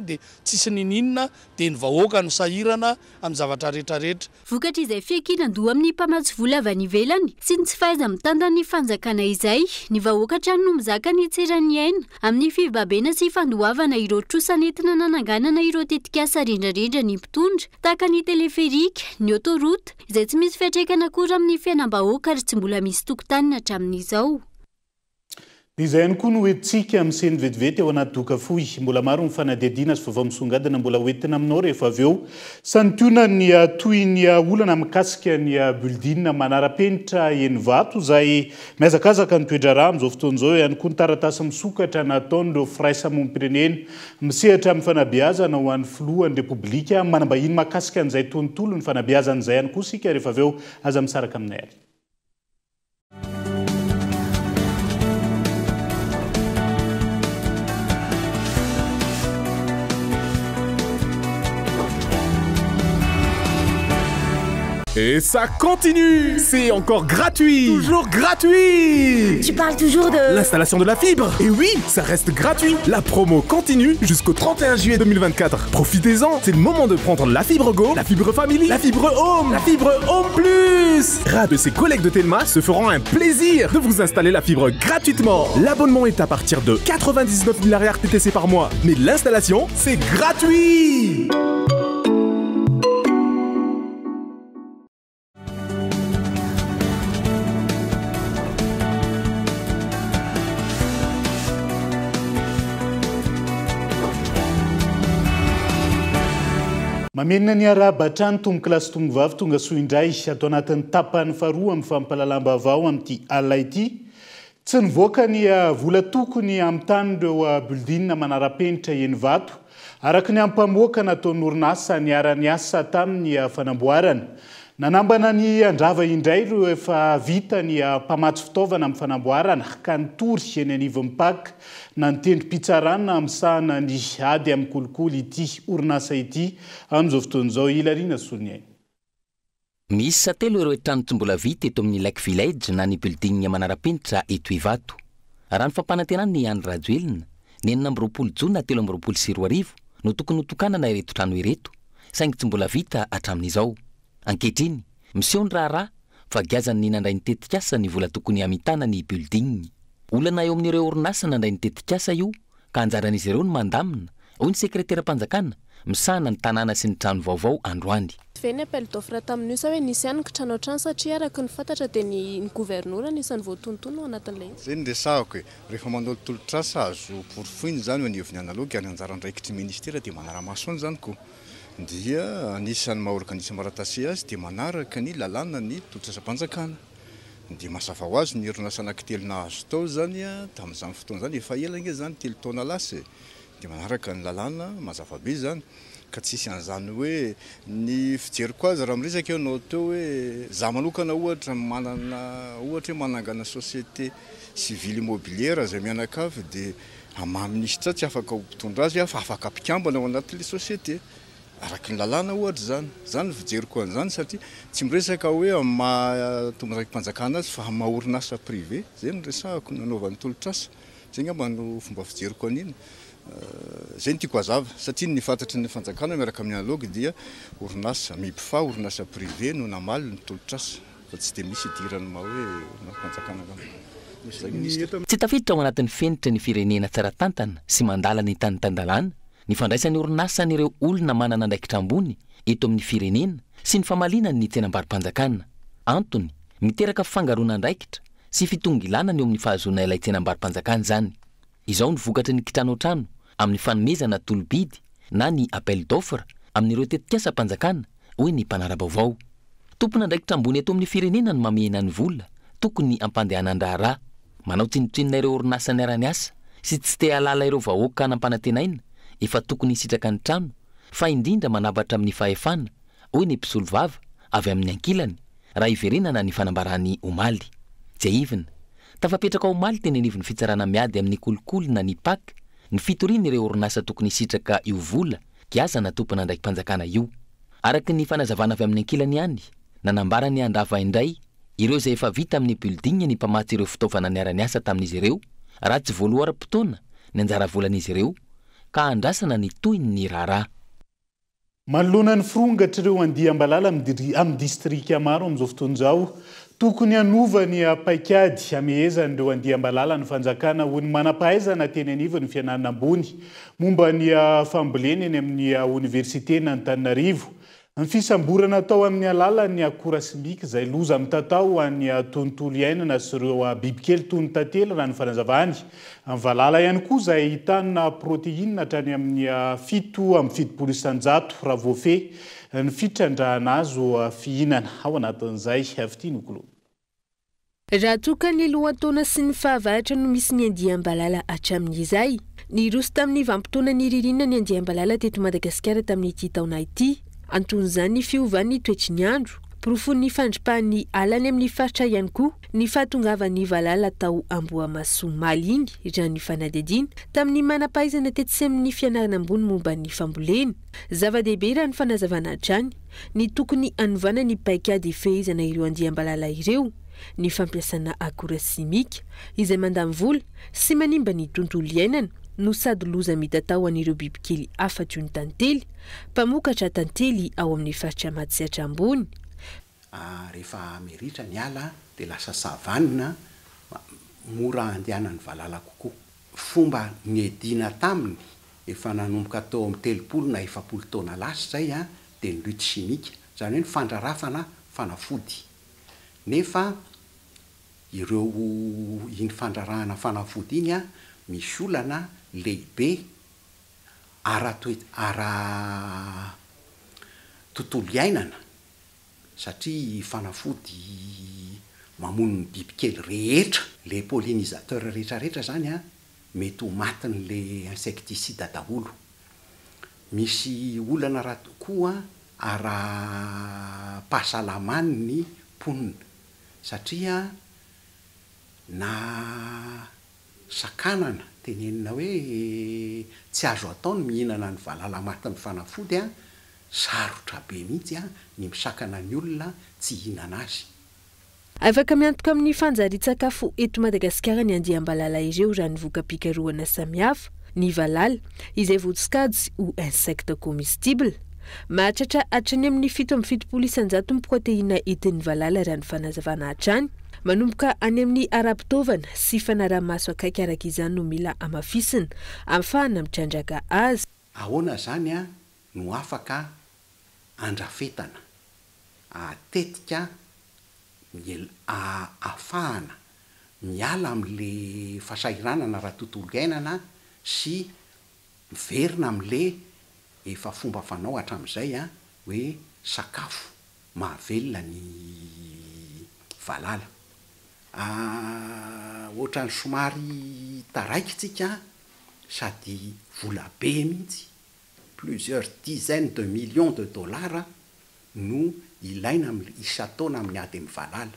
S17: dia tsisy ninina dia ny vahoaka no sahirana amin'ny zavatra rehetrarehetra.
S12: Vokatra izay fiakinan-doha amin'ny mpamatsy vola avy any ivelany sy ny tsy fahaiza mitandra ny fanjakana izay, ny vahoaka trano no mizaka ny tserany aina amin'ny fivabena sy fandoavana ireo trosanentina nananganana ireo tetikasa rendrarendra ny mpitondra tahaka ny teleferika, ny autoroute izay tsy misy fiatraikana akory amin'ny fiainam-bahoaka ary tsy mbola misy tokotanina hatramin'izao.
S6: Izay ihany koa no hoentsika amin'ny seny vetivety ao anaty doka fohy. Mbola maro ny fanadihadiana sy vaovao misongadina mbola hoentina aminao rehefa avy eo. Santionana ny toy ny olana mikasika ny building manara-penitra eny vato izay miazakazaka ny toetra rà amin'izao fotoan'izao ihany koa ny taratasy misokatra nataon'ireo firaisamonim-pirenena misehatra amin'ny fanabeazana ho an'ny filohan'ny repoblika manambahiny mahakasika an'izay tontolo ny fanabeazan'izay ihany koa sika rehefa avy eo aza misaraka aminay ary.
S18: Et ça continue! C'est encore gratuit! Toujours gratuit!
S1: Tu parles toujours de...
S18: L'installation de la fibre! Et oui, ça reste gratuit! La promo continue jusqu'au 31 juillet 2024. Profitez-en! C'est le moment de prendre la fibre Go, la fibre Family, la fibre Home, la fibre Home Plus! Ras de ses collègues de Telma se feront un plaisir de vous installer la fibre gratuitement. L'abonnement est à partir de 99 000 RTTC par mois. Mais l'installation, c'est gratuit!
S6: Mamenina ny araba-trano tomboky lasy tombovavy tonga soa indray atao anatin'ny tapany faharoa amin'ny fampalalam-bavao amin'ity alina ity. Tsy nivoaka ny vola tokony amin'ny tanireo building manara-penitra eny vato araka ny ampamoaka nataon'ny orinasa ny arany asa tamin'ny fanamboarana. Nanambana ny andrava indray ireo efa vita ny mpamatsy fitaovana amin'ny fanamboarana ka nitory eny anivon'ny na nitendry pitsarana amsahana ny ady amin'ny kolikoly ity orinasa ity amin'izao fotoan'izao Ilarina Sonia.
S7: Misy satelo ireo trano tsy mbola vita eto amin'ny Lake Village na ny building manara-penitra eto Ivato. Raha ny fampanantenana ny Andry Rajoelina, ny 4 Jona 2024 no tokony hotokanana ireto trano ireto, saingy tsy mbola vita hatramin'izao. Ankehitriny, miseho ny raharaha fa giazany ny nandray ny tetikasa ny vola tokony hamitana ny building. Olana eo amin'ireo orinasa nandray ny tetikasa io ka anjaran'izy ireo ny mandamina, hoy ny sekretera-panjakana misahana ny tanàna sy ny trano vaovao androany.
S19: Feny appel d'offre tamin'io sa hoe nisy ihany trano an-trano satria araka ny fantatra dia ny gouvernoura nisan'ny voatontono anatin'ilay.
S20: Zay ny resahako rehefa manao tolotrasa azo porofoiny zany hoe nioviny analogy any anjara andraikitry ministera dia manara-maso any zany koa. Dia anisan'ny maha organisme maratase azy dia manaraka ny lalàna ny tolotrasam-panjakana. Dia mazava ho azy ny orinasa anankitelo nahazo tao zany tamin'izany fotoana zany efa ela nge zany 3 taona lasy. Dia manaraka ny lalàna mazava be zany ka tsisy an'izany hoe ny fijeriko azy raha miresaka eo nao teo hoe za manokana ohatra manangana société civile immobilière zay mianakavy dia amaministra tsy afaka mpitondra azy fa afaka mpikambana ao anatin'le société. Araka ny lalàna ohatra zany fijeriko an'izany satria tsy miresaka hoe tombontsakim-panjakana azy fa maha-orinasa privé zay ny resahako nanaovan'ny tolotrasa. Zay ngamba no fomba fijeriko an'iny. Zay ny tiako hazava satria ny fantatry ny fanjakana miaraka amin'ny analogy dia orinasa mipifa orinasa privé no namaly ny tolotrasa fa tsy dia misy idirany ma hoe fanjakana
S7: Tsy tafiditra ao anatin'ny fenitra ny firenena tsara tantana sy mandala ny tany-tandalana ny fandraisan'ny orinasa n'ireo olona manana andraikitra ambony eto amin'ny firenena sy ny famalinany ny tsenam-barim-panjakana. Antony miteraka fangarona andraikitra sy fitongilana ny eo amin'ny fahazoana ilay tsenam-barim-panjakana zany. Izao ny vokatry ny kitrano trano amin'ny fanomezana tolobidy na ny appel d'offre amin'ireo tetikasa-panjakana hoe ny mpanara-baovao. Tompona andraikitra ambony eto amin'ny firenena no mamehana ny vola tokony ampandehanan-draharaha, manao tsinotsinona ireo orinasa ny arany asa sy tsy te halala ireo vahoaka anam-panantenaina efa tokony hisitraka ny trano fa indrindra manabatra amin'ny fahefana hoy ny mpisolo vava avy amin'ny ankilany raha iverenana ny fanambarany omaly. Jaivina tafapetraka ao maly teny anivon'ny fitsarana miady amin'ny kolokolona ny pak ny fitoriana ireo orinasa tokony hisitraka io vola kiazana tompona ndraiky mpanjakana io. Araky ny fanazavana avy amin'ny ankilany ihany nanambara ny andrava indray ireo izay efa vita amin'ny building ny mpamatsy ireo fitaovana niara-niasa tamin'izy ireo raha tsy voaloara-potoana ny anjara volan'izy ireo ka andrasana ny toy ny raharaha.
S6: Manoloana ny firongatra ireo andiam-balala amin'ny distrika maro amin'izao fotoan'izao tokony hanova ny paikady amehezany ireo andiam-balala ny fanjakana ho ny manampahaizana teny aniva ny fianarana ambony momba ny fambolena eny amin'ny université n'Antananarivo. Ny fisamborana atao amin'ny alalan'ny akora simika izay loza amin'ny tatao any tontolo iainana sy ireo bibikely toy ny tantely raha ny fanazavany. Amin'ny valala ihany koa izay ahitana protéine hatrany amin'ny 7 isanjato raha voafe ny fitrandrahana azo fihinana ao anatin'izay avy nokolo.
S21: Raha toka ny lohataona sy ny fahavaratra no misy ny andiam-balala hatramin'izay ny roso tamin'ny vampitona ny ririnina ny andiam-balala teto Madagasikara tamin'ity taona ity. Anton'izany ny fiovan'ny toetry ny andro, porofon'ny fandripahan'ny alany amin'ny faritra ihany koa ny fahatongavan'ny valala tao Ambohimaso Malingy raha ny fanadihadiana tamin'ny manampahaizana tetsy amin'ny fianarana ambony momba ny fambolena. Zava-dehibe raha ny fanazavana hatrany ny tokony hanovana ny paikady fehezana ireo andiam-balala ireo, ny fampiasana akora simika izay mandamy vola sy manimba ny tontolo iainana no sady loza mitatao an'ireo bibikely afa-tsy ny tantely, mpamokatra tantely ao amin'ny faritra Matsihatra ambony.
S16: Rehefa meritra ny ala dia lasa savanina mora andehanan'ny valala kokoa. Fomba niedina taminy efa nanomboka tao amin'ny 30 na 70 taona lasa zay dia ny lutte chimique, zany hoe ny fandrarafana fanafody. Nefa ireo iny fandrarahana fanafody iny misy olana lehibe ara tontolo iainana satria fanafody mamono ny bibikely rehetra, le pollinisateur rehetrarehetra zany mety ho matin'le insecticide daholo. Misy olana raha tokoa ara-pahasalamany ny ponina satria na sakanana tenenina hoe tsy azo atao ny mihinana ny valala matin'ny fanafody sarotra be mihitsy ny misakana ny olona tsy hihinana azy.
S21: Afaka miantoka amin'ny fanjari-tsakafo eto Madagasikara ny andiam-balala ireo raha ny voka-pikarohana samihafa, ny valala izay voatsikajy ho insecte comestible. Mahatratra hatrany amin'ny 7 isanjato ny protéine entin'ny valala raha ny fanazavana hatrany. Manomboka any amin'ny ara-pitaovana sy fanaraha-maso akaiky araka izany no mila amafisina ahafahana mitrandraka azy.
S16: Ahoana zany no afaka andrafetana atetika ahafahana miala amin'le fahasahiranana raha tontolo iainana sy miverina amin'le efa fomba fanao hatramin'izay hoe sakafo mahavelona ny valala. Ohatran'ny somary taraikitsika sady vola be mihitsy, plusieurs dizaines de millions de dollars no ilaina isa-taona amin'ny ady amin'ny valala.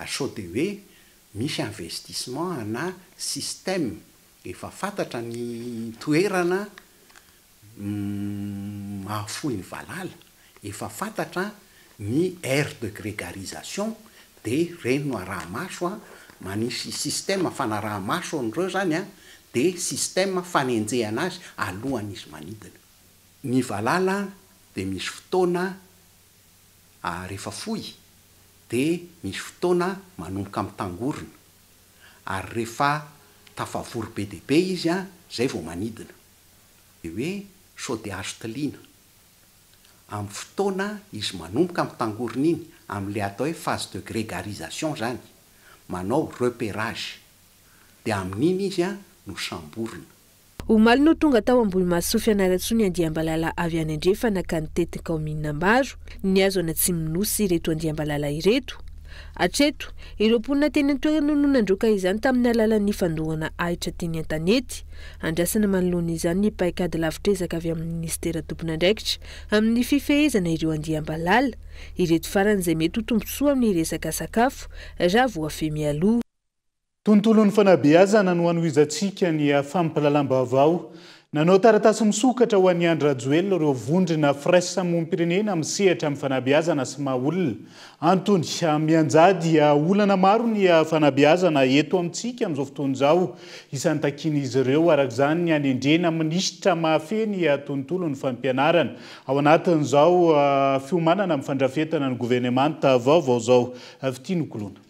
S16: Sao de hoe misy investissement na système efa fantatra ny toerana mahafoy ny valala, efa fantatra ny aire de grégarisation de reny no araha-maso manisy système fanaraha-maso an'ireo zany de système fanenjehana azy alohan'izy manidina. Ny valala de misy fotoana rehefa foy de misy fotoana manomboka mitangorona ary rehefa tafavory be dia be izy zay vao manidina. De hoe sao de azo tiliana amin'ny fotoana izy manomboka mitangorona iny amin'le atao hoe phase de grégarisation zany, manao repérage de amin'iny izy no samborina.
S21: Omaly no tonga tao Ambohimaso fianaratsoa ny andiam-balala avy any andrefa nakany tetika ao Mihinambaro ny azo anatsy minosy ireto andiam-balala ireto. Atreto ireo mponina teny an-toerana no nandroaka izany tamin'ny alalan'ny fandohana ahitra teny an-tanety. Andrasana manoloana izany ny paikady lavitra avy amin'ny ministera tompon'andraikitra amin'ny fifehezana ireo andiam-balala ireto farany izay mety ho tombontsoa amin'ny resaka sakafo raha voafehy mialoha.
S6: Tontolon'ny fanabeazana no anohizantsika ny fampalalam-baovao. Nanao taratasy misokatra ho an'ny Andry Rajoelina ireo vondrona fresa monim-pirenena misehatra amin'ny fanabeazana sy maha-olona. Antony mianjady olana maro ny fanabeazana eto amintsika amin'izao fotoana izao. Isan'ny takian'izy ireo arak'izany ny anendrena minisitra mahafeny tontolon'ny fampianarana. Ao anatin'izao fiomanana amin'ny fandrafetana ny gouvernemanta vaovao izao. Vitino Kolona.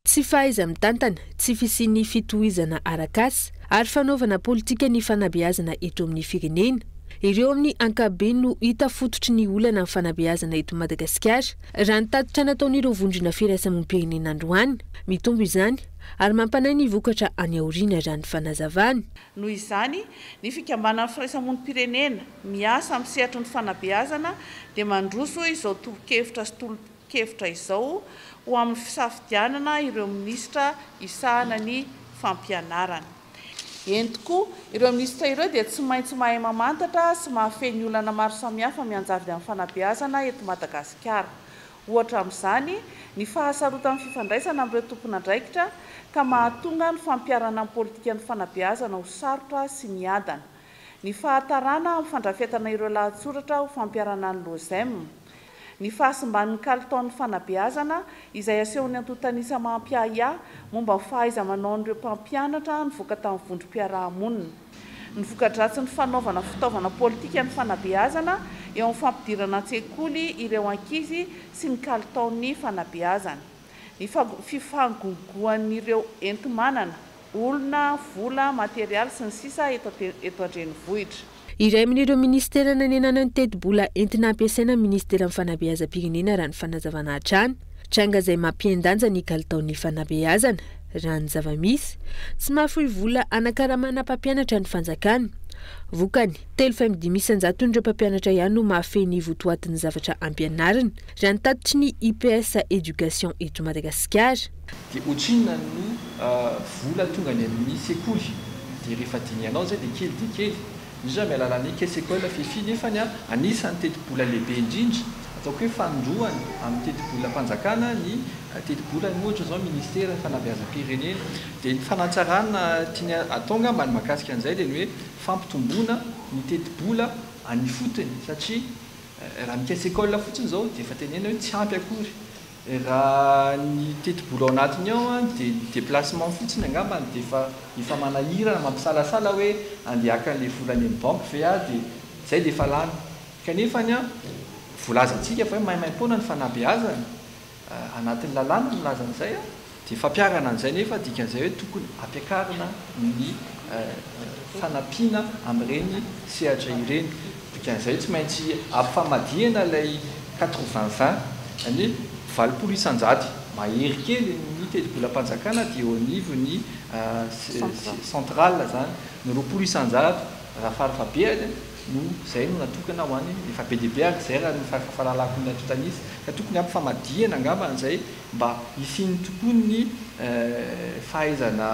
S21: Tsy fahaiza mitantana, tsy fisian'ny fitohizana arak'asa ary fanaovana politika ny fanabeazana eto amin'ny firenena. Ireo amin'ny ankabeny no hita fototry ny olana amin'ny fanabeazana eto Madagasikara raha ny tatitra nataon'ireo vondrona firaisam-pirenena androany. Mitombo izany ary mampanay ny vokatra any aoriana raha ny fanazavany.
S2: Noho izany, ny fikambanana firaisam-pirenena miasa amin'ny sehatry ny fanabeazana dia mandroso izao torohevitra sy torohevitra izao ho amin'ny fisafidianana ireo minisitra isahana ny fampianarana. Entoko ireo minisitra ireo dia tsy maintsy mahay mamantatra sy mahafehy olana maro samihafa mianjavy amin'ny fanabeazana eto Madagasikara. Ohatra amin'izany ny fahasarotan'ny fifandraisana amin'ireo tompon'andraikitra ka mahatonga ny fampiarana amin'ny politika ny fanabeazana ho sarotra sy miadana. Ny fahatarana amin'ny fandrafetana ireo lahatsoratra ho fampiarana ny lozem. Ny fahasimban'ny kalitaon'ny fanabeazana izay asehony antotanisa mampiaya momba ny fahaiza manao an'ireo mpampianatra nivoaka tamin'ny vondrom-piarahamonina. Ny voka-dratsy ny fanaovana fitaovana politika ny fanabeazana eo amin'ny fampidirana an-tsekoly ireo ankizy sy ny kalitaon'ny fanabeazana. Ny fifangongoan'ireo enti-manana, olona, vola, materialy sy ny sisa eto an-drenivohitra.
S21: Iray amin'ireo ministera nanenana ny teti-bola entina ampiasaina ministera amin'ny fanabeazam-pirenena raha ny fanazavana hatrany. Tranga izay mampiendanja ny kalitaon'ny fanabeazana raha ny zava-misy tsy mahafohy vola anakaramana mpampianatra ny fanjakana. Vokany 3,500 ireo mpampianatra ihany no mahafehy ny votoatin'ny zavatra ampianarina raha ny tatitry ny IPS éducation eto Madagasikara.
S22: Dia ohatrinona no vola tonga any amin'ny sekoly dia rehefa dinianao zay dia kely izy miala alalan'ny kesekola fifi nefany anisan'ny teti-bola lehibe indrindra ataoko hoe fandroany amin'ny teti-bola mpanjakana ny teti-bola ohatra zao ministera fanabeazam-pirenena dia ny fanatsarana tiany atonga mba ny mahakasika an'izay dia ny hoe fampitomboana ny teti-bola any fotony satria raha ny kesekola fotsiny zao dia efa tenena hoe tsy ampy akory. Raha ny teti-bola ao anatiny ao dia déplacement fotsiny angambany dia efa manahirana mampisalasala hoe andeha akan'ilay vola any amin'ny banque ve dia zay dia efa lany. Kanefany voalazantsika fa hoe maimaimpona ny fanabeazana anatin'ny lalàna no lazan'izay dia fampiarana an'izay nefa dikan'izay hoe tokony ampiakarina ny fanampiana amin'ireny sehatra ireny. Dikan'izay tsy maintsy ampifamadihana ilay 80-20 any 20 isanjaty mahery kely ny teti-bola mpanjakana dia eo anivony central zany ny 20 isanjato raha farafabeany no zay no natokana ho any efa be dehibe ary zay raha ny fahalalako ny atotanisa ka tokony ampifamadihana angamba an'izay mba isiany tokoa ny fahaizana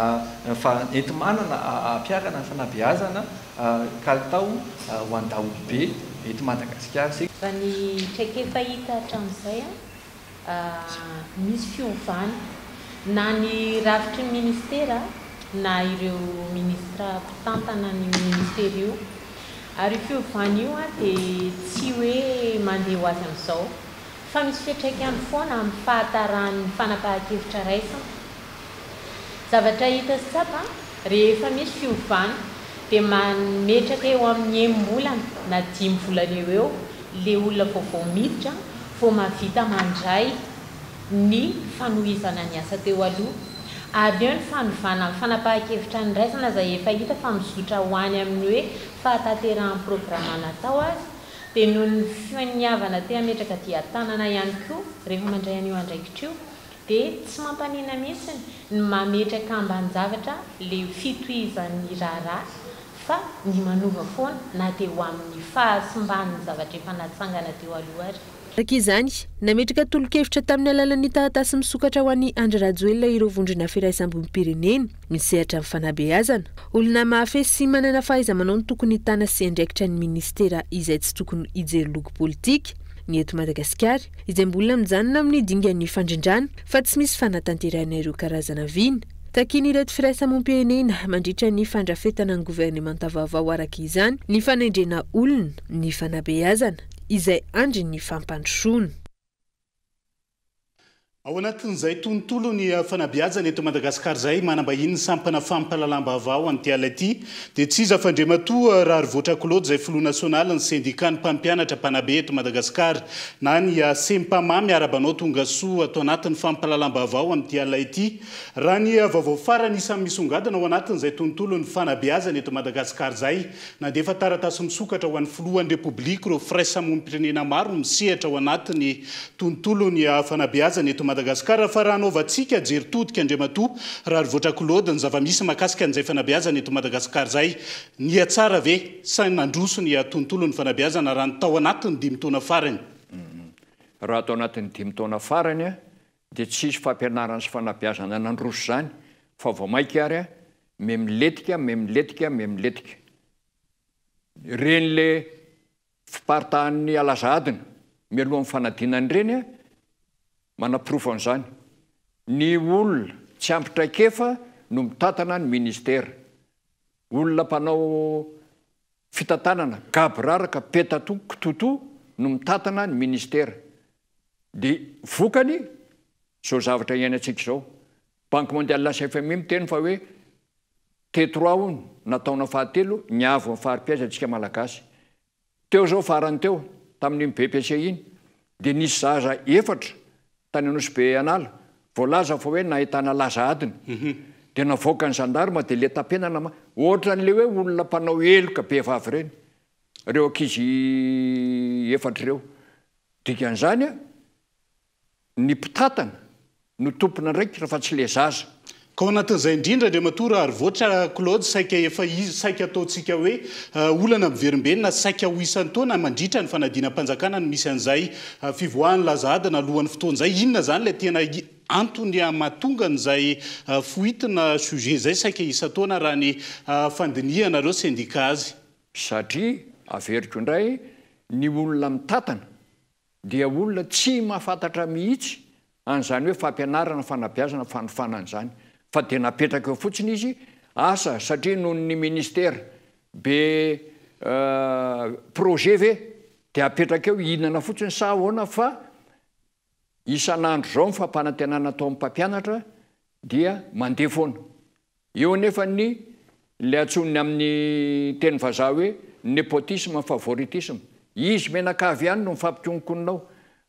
S22: enti-manana ampiarana ny fanabeazana kalitao ho an-daolobe eto Madagasikara.
S23: Raha ny traikefa hita hatramin'izay misy fiovana na ny rafitry ny ministera na ireo ministra mpitantana ny ministera io ary fiovana io dia tsy hoe mandeha ho azy amin'izao fa misy fiantraikany foana amin'ny fahataran'ny fanapahan-kevitra raisina. Zavatra hita sapa rehefa misy fiovana dia mametraka eo amin'ny enim-bolana na 5 volana eo le olona vaovao miditra vao mahavita mandray ny fanohizana ny asa teo aloha ary eo ny fanovana amin'ny fanapahan-kevitra ny raisina izay efa hita fa mizotra ho any amin'ny hoe fahatanterahany programa natao azy dia noho ny finiavana te hametraka dia tanana ihany koa rehefa mandray an'io andraikitra io dia tsy mampanina mihitsy ny mametraka ambany zavatra le fitohizan'ny raharaha fa ny manova foana na dia ho amin'ny fahasimbany zavatra efa natsangana teo aloha ary.
S21: Araka izany nametraka tolo-kevitra tamin'ny alalan'ny taratasy misokatra ho an'ny Andry Rajoelina ireo vondrona firaisam-bompirenena misehatra amin'ny fanabeazana. Olona mahafy sy manana fahaiza-manao no tokony hitana sy andraikitra ny ministera izay tsy tokony hijery loko politika ny eto Madagasikara izay mbola mijanona amin'ny dingan'ny fandrindrana fa tsy misy fanatanterahana ireo karazana vina. Takiny ireto firaisam-bompirenena mandritra ny fandrafetana ny gouvernemanta vaovao araka izany ny fanaindrena olona ny fanabeazana izay andry ny fampandrosoana.
S6: Ao anatin'izay tontolo ny fanabeazana eto Madagasikara zay manambahiny sampana fampahalalam-baovao anty ala ity dia tsy iza fandriamatoa Rary Voatrakolody izay filoha nasionaly ny sendika ny mpampianatra mpanabe eto Madagasikara na ny sempama miarabanao tonga soa atao anatin'ny fampahalalam-baovao anty ala ity raha ny vaovao farany isan'ny misongadina ao anatin'izay tontolo ny fanabeazana eto Madagasikara zay na dia efa taratasy misokatra ho an'ny filohan'ny repoblika ireo firaisam-bompirenena maro misehatra ao anatin'ny tontolo ny fanabeazana eto Madagasikara fa raha anaovantsika jery todika andriamatoa Rary Voatrakolody ny zava-misy mahakasika an'izay fanabeazana eto Madagasikara zay nia tsara ve sa nandroso ny tontolo ny fanabeazana raha ny tao anatin'ny 5 taona farany.
S3: Raha tao anatin'ny 5 taona farany dia tsisy fampianarana sy fanabeazana nandroso zany fa vao maika ary memiletika reny le fiparitahan'ny alazadina mialohan'ny fanadinany reny manapirofo an'izany ny olona tsy ampitraikefa no mitatana ny ministera olona mpanao fitantanana gabraraka petatototo no mitatana ny ministera dia vokany zao zavatra iainantsika izao banque mondiale la FMI miteny fa hoe T3 hono nataona fahatelo niavo amin'ny faharipiaizantsika malagasy teo zao farany teo tamin'ny BPC iny dia nisy zaza efatra tany Anosy anala voalaza fa hoe nahitana laza adina dia navoaka ny gendarme dia le tapenana ohatran'le hoe olona mpanao eloka be vavy reny reo ankizy efatra reo dikan'izany ny mpitatana no tompona ndraiky raha fa tsy le zaza.
S6: Ka ao anatin'izay indrindra andriamatoa Rary Voatrakolody saika efa izy saika ataontsika hoe olana miverimbenina saika ho isan'ny taona mandritra ny fanadinam-panjakana no misy an'izay fivoahan'ny laza adina alohan'ny fotoan'izay inona zany le tena antony mahatonga n'izay foitina sujet zay saika isan-taona raha ny fandinihanareo sendika azy.
S3: Satria averiko indray ny olona mitatana dia olona tsy mahafantatra mihitsy an'izany hoe fampianarana fanabeazana fanofanana izany fa dia napetraka eo fotsiny izy asa satria noho ny ministera be projet ve dia apetraka eo hihinana fotsiny sa ahoana fa isan'andro zao mifampanantenana atao amin'ny mpampianatra dia mandeha foana eo nefa ny le antsoniny amin'ny teny vazaha hoe népotisme favoritisme izy menakavy ihany no mifampikonkononao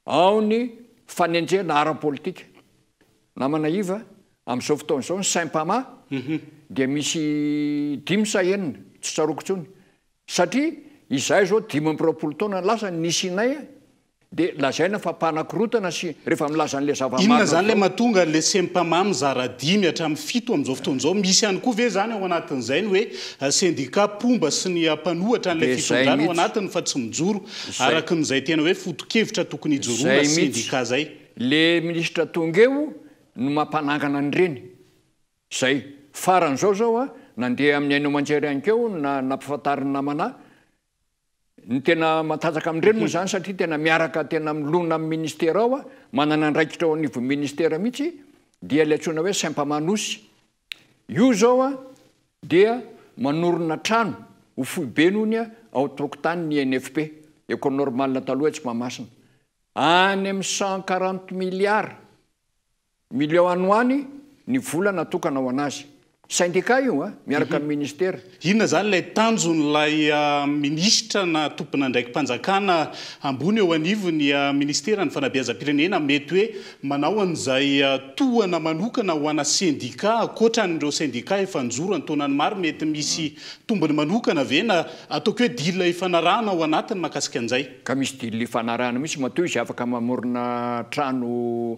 S3: ao ny fanenjena ara-politika namana iva amin'izao fotoana izao ny Saint-Pama dia misy 5 sa 4 tsy tsaroko tsony satria izahay zao 5 taona lasa nisinay dia lazaina fa mpanakorotana sy rehefa milaza an'le zava-maro.
S6: Inona zany le mahatonga le Saint-Pama mizara 5 hatramin'ny 7 amin'izao fotoan'izao misy ihany koa ve zany ao anatin'izay ny hoe sendika pomba sy ny mpanohatra n'ilay fitondrana ao anatiny fa tsy mijoro araka n'izay tena hoe foto-kevitra tokony hijoroana sendika zay.
S3: Le ministra tonga eo no mampanangana ny reny zay faran'izao zao nandeha amin'ny aino manjery ankeo nampifantariny namana ny tena matanjaka amin'ireny moa zany satria tena miaraka tena milona amin'ny ministera ao manana andraikitra ao anivon'ny ministera mihitsy dia le antsoina hoe Saint-Pamanosy io zao dia manorina trano ho fohy be nohony ao tokotany ny NFP école normale taloha tsy mamasina any amin'ny 140 millions anoany ny vola natokana ao anazy syndicat io miaraka amin'ny ministera.
S6: Inona zany lay tanjon'lay ministra na tompona ndraiky mpanjakana ambony eo anivony ministera ny fanabeazam-pirenena mety hoe manao an'izay tohana manokana ho ana sendika akoatran'ireo sendika efa njoro antaonany maro mety misy tombony manokana ve na ataoko hoe dila ifanarahana ao anatiny mahakasika an'izay.
S3: Ka misy dila ifanarahana mihitsy matoa izy afaka mamorona trano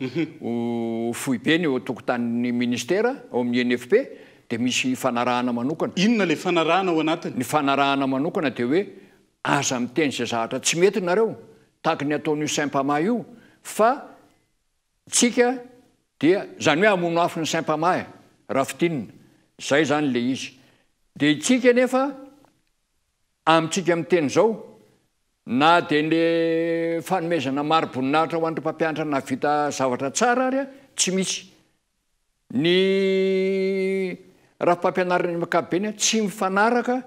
S3: fohy be ny eo tokotanin'ny ministera ao amin'ny NFP dia misy fanarahana manokana.
S6: Inona le fanarahana ao anatiny?
S3: Ny fanarahana manokana dia hoe aza miteny zay zavatra tsy mety nareo tahaka ny ataon'io Saint-Pama io, fa tsika dia zany hoe amono afo ny Saint-Pama rafitinina, zay zany le izy. Dia itsika nefa amintsika miteny zao na dia le fanomezana maro-boninahitra ho an'ireo mpampianatra na vita zavatra tsara ary tsy misy. Ny raha-mpampianarana ny ankapobeny tsy mifanaraka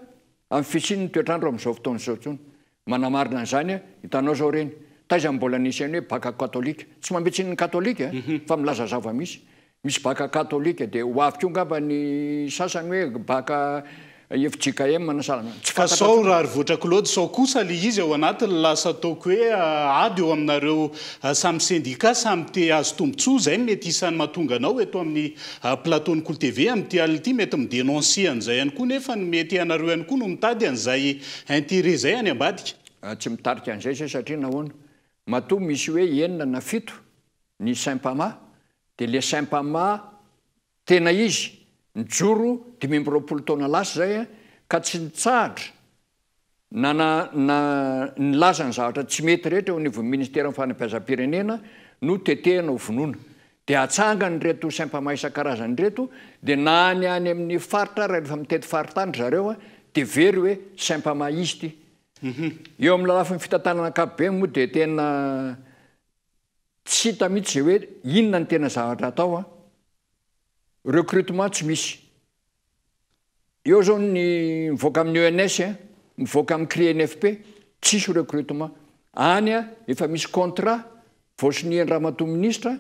S3: amin'ny fisian'ny toetrandro amin'izao fotoana izao intsony. Manamarina an'izany hitanao zao reny taiza mbola nisy any hoe baka katolika, tsy mametsiny ny katolika fa milaza zava-misy. Misy baka katolika dia ho avy koa ngamba ny sasany hoe baka FJKM na salana.
S6: Fa sao raha ary voatra Claude, sao kosa le izy ao anatiny lasa ataoko hoe ady eo aminareo samy syndicat samy te azo tombontsoa, zay mety isan'ny mahatonga anao eto amin'ny plateau-ny Cool TV amin'ity alina ity mety midénoncer an'izay ihany koa, nefa ny mety anareo ihany koa no mitady an'izay intérêt zay any ambadika.
S3: Tsy mitarika an'izay zay satria nahoana matoa misy hoe 9 na 7 ny Saint-Pama, dia le Saint-Pama tena izy nijoro 20 taona lasa zay ka tsy nitsahatra nilaza ny zavatra tsy mety rehetra eo anivon'ny ministera ny fanabeazam-pirenena no tetehana ho vonoina. Dia atsangany reto Saint-Pama isan-karazany reto dia na any amin'ny faritra rehefa mitety faritany zareo dia very hoe Saint-Pama izy ty. Eo amin'ny lalafin'ny fitantanana ankapobeny moa dia tena tsy hita mihitsy zay hoe inona ny tena zavatra atao recrutement tsy misy. Eo zao ny mivoaka amin'ny ENS, mivoaka amin'ny CRENFP, tsisy recrutement. Any efa misy contrat voasinihan'ny ramatoa ministra,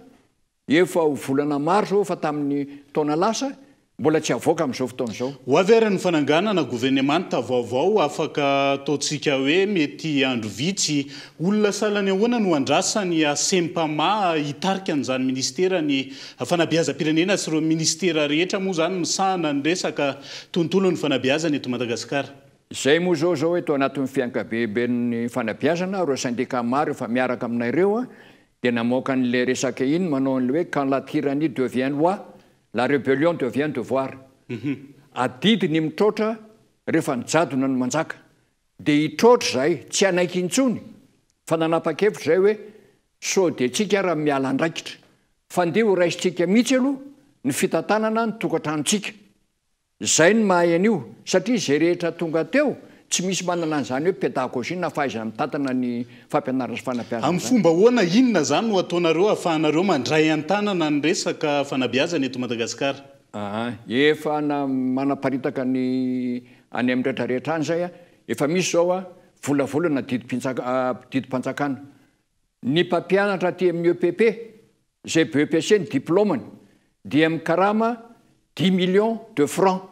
S3: efa ho volana maro zao fa tamin'ny taona lasa mbola tsy avoaka amin'izao fotoana izao.
S6: Ho avy ary ny fananganana gouvernemanta vaovao afaka ataontsika hoe mety andro vitsy, olona salany ahoana no andrasany Saint-Pama hitarika an'izany ministera ny fanabeazam-pirenena sy ireo ministera rehetra moa zany misahana ny resaka tontolon'ny fanabeazana eto Madagasikara.
S3: Zay moa zao eto anatin'ny fiankabeben'ny fanabeazana ireo syndicat maro efa miaraka aminareo dia namoaka n'le resaka iny manao an'le hoe quand la tyrannie devient loi, la rébellion devient devoir. Adidiny mitrotra rehefa nijadona ny manjaka. Dia hitrotra zay tsy anaiky intsony fa nanapa-kevitra zay hoe sao dia tsika raha miala andraikitra fandeha ho raisitsika mihitsy aloha ny fitantanana ny tokantranontsika. Zay ny mahay an'io satria zay rehetra tonga teo tsy misy manana an'izany hoe pédagogie na fahaizana mitantana ny fampianarana sy fanabeazana.
S6: Amin'ny fomba ahoana inona zany no ataonareo ahafahanareo mandray an-tanana ny resaka fanabeazana eto Madagasikara?
S3: Efa manaparitaka ny any amin'ny rehetrarehetra any zay efa misy zao volavolana didim-panjakana. Ny mpampianatra aty amin'ny EPP zay BEPC ny diplômany dia mikarama 10 millions de francs.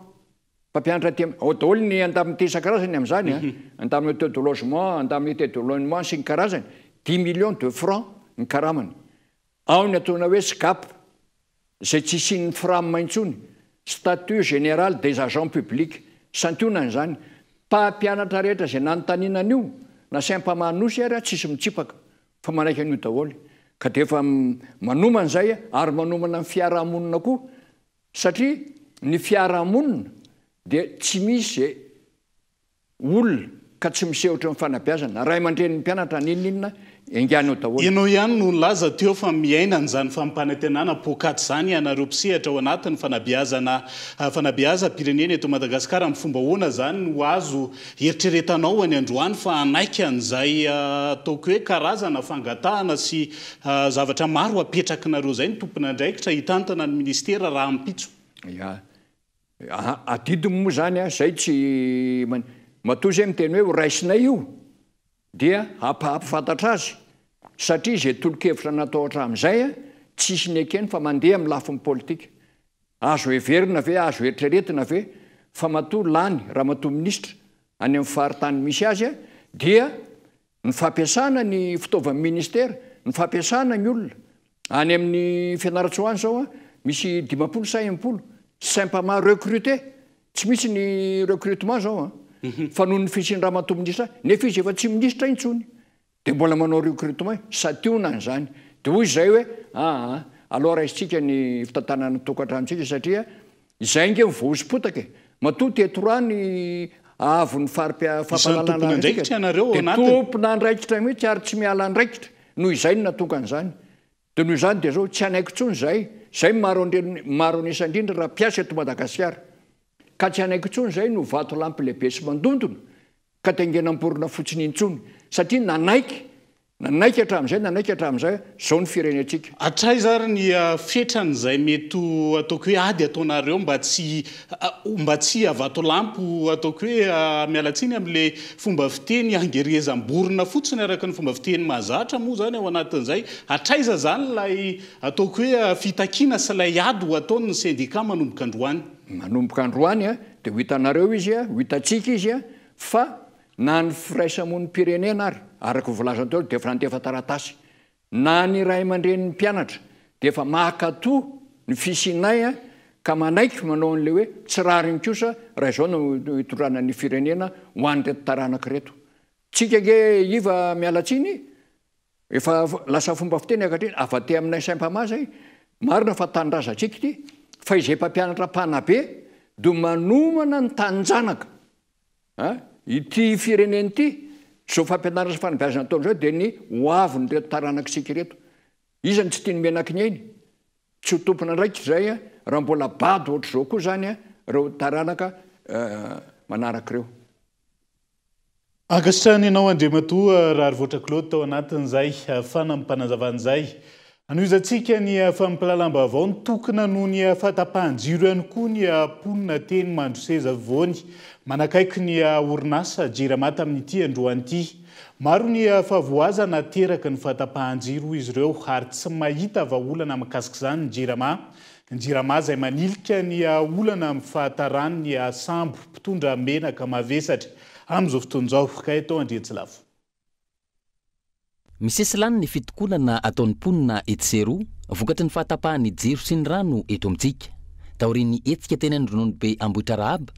S3: Mpampianatra aty ao daholo ny andamin'ity isan-karazany amin'izany andamin'ny hôtel de logement, andamin'ny hôtel de logement sy ny karazany 10 millions de francs ny karamany. Ao ny ataona hoe SGAP zay tsy sin'ny FRAM intsony, statut général des agents publics, santionany zany. Mpampianatra rehetra zay nanontanianan'io na Saint-Pama nosy ary tsisy mitsipaka fa manaiky an'io daholo. Ka dia efa manomana zay ary manomana ny fiarahamonina koa satria ny fiarahamonina dia tsy misy olona ka tsy misehotra ny fanabeazana. Ray aman-dren'ny mpianatra ninninona engany ao daholo.
S6: Ianao ihany no laza teo fa miaina an'izany fampanantenana pôkaty zany ianareo mpisehatra ao anatin'ny fanabeazam-pirenena eto Madagasikara. Amin'ny fomba ahoana zany no azo eritreretanao any androany fa anaiky an'izay ataoko hoe karazana fangatahana sy zavatra maro apetrakinareo zay ny tompona andraikitra hitantana ny ministera raha ampitso?
S3: Adidiny moa zany zay tsy matoa zay miteny hoe ho raisinay io dia hampafantatra azy satria zay tolo-kevitra natao hatramin'izay tsisy ny ekeny fa mandeha amin'ny lafin'ny politika. Azo heverina ve, azo eritreretina ve fa matoa lany ramatoa ministra any amin'ny faritany misy azy dia ny fampiasana ny fitaovan'ny ministera, ny fampiasana ny olona any amin'ny fianaratsoany zao misy 50 sy 50 Saint-Pama recruté, tsy misy ny recrutement zao fa noho ny fisian'ny ramatoa ministra nefa izy efa tsy ministra intsony dia mbola manao recrutement sationany zany. Dia hoy izay hoe alora isitsika ny fitantanana tokantranontsika satria izay nge vosypotaka mato tetorany avony fampitompona ndraikitra mihitsy ary tsy miala ndraikitra noho izay no natokany zany de noho izany de zao tsy anaiko tsony zay maro anisandrindra raha piasa eto Madagasikara ka tsy anaiko tsony zay no vato lampy lehibe sy mandondona ka tengenamporona fotsiny intsony satria nanaiky hatramin'izay zao ny firenetsika
S6: atray zary ny fetran'izay mety ataoko hoe ady ataonareo mba tsy avato lampo ataoko hoe mialatsiny am'le fomba fiteny angerezam-borona fotsiny araka ny fomba fiteny mahazatra moa zany ao anatin'izay atraiza zany lay ataoko hoe fitakina sy lay ady ho ataon'ny syndicat manomboka androany
S3: de ho hitanareo izy ho hitatsika izy fa na ny firaisamon'ny pirenena ary araka volazany teo de efa nantefa taratasy na ny ray aman-dren'ny mpianatra de efa mahakato ny fisinay ka manaiky manao an'le hoe tsy rariny kosa raha izao no hitondrana ny firenena ho an'reto taranaka reto tsika ge iva mialatsiny efa lasa fomba fiteny akatriny avate aminay saimpamaza marina fa tanindrazantsika ty fa izay mpampianatra mpanabe do manomana ny tanjanaka ity fireneny ity zao fampianarana sy fanabeazana ataony zao de ny hoaviny reto taranakitsika reto izany tsy tiany menaky ny ainy tsy ho tompona ndraiky zay raha mbola bady ohatr' zao koa zany reo taranaka manaraka reo
S6: akasitrany ianao Andriamatoa raha voatra Claude tao anatin'izay fanampanazavaan'izay anoizatsika ny fampilalamba-baovao ny tokona noho ny fahatapahan-jiro ihany koa ny ponina teny Mandroseza voany manakaiky ny orinasa Jirama tamin'ity androany ity maro ny favoazana teraka ny fahatapahan-jiro izy ireo ary tsy mahita vahaolana mikasika izany ny Jirama izay manilika ny olana amin'ny fahatarany ny sambo mpitondra menaka mavesatra amin'izao fotoan'izao ka eto Andriantsilavo.
S7: Misesy lany ny fitokonana ataon'ny ponina etsero vokatry ny fahatapahan'ny jiro sy ny rano eto amintsika taorian'ny etsika teny andronono be Ambohitra Rahaba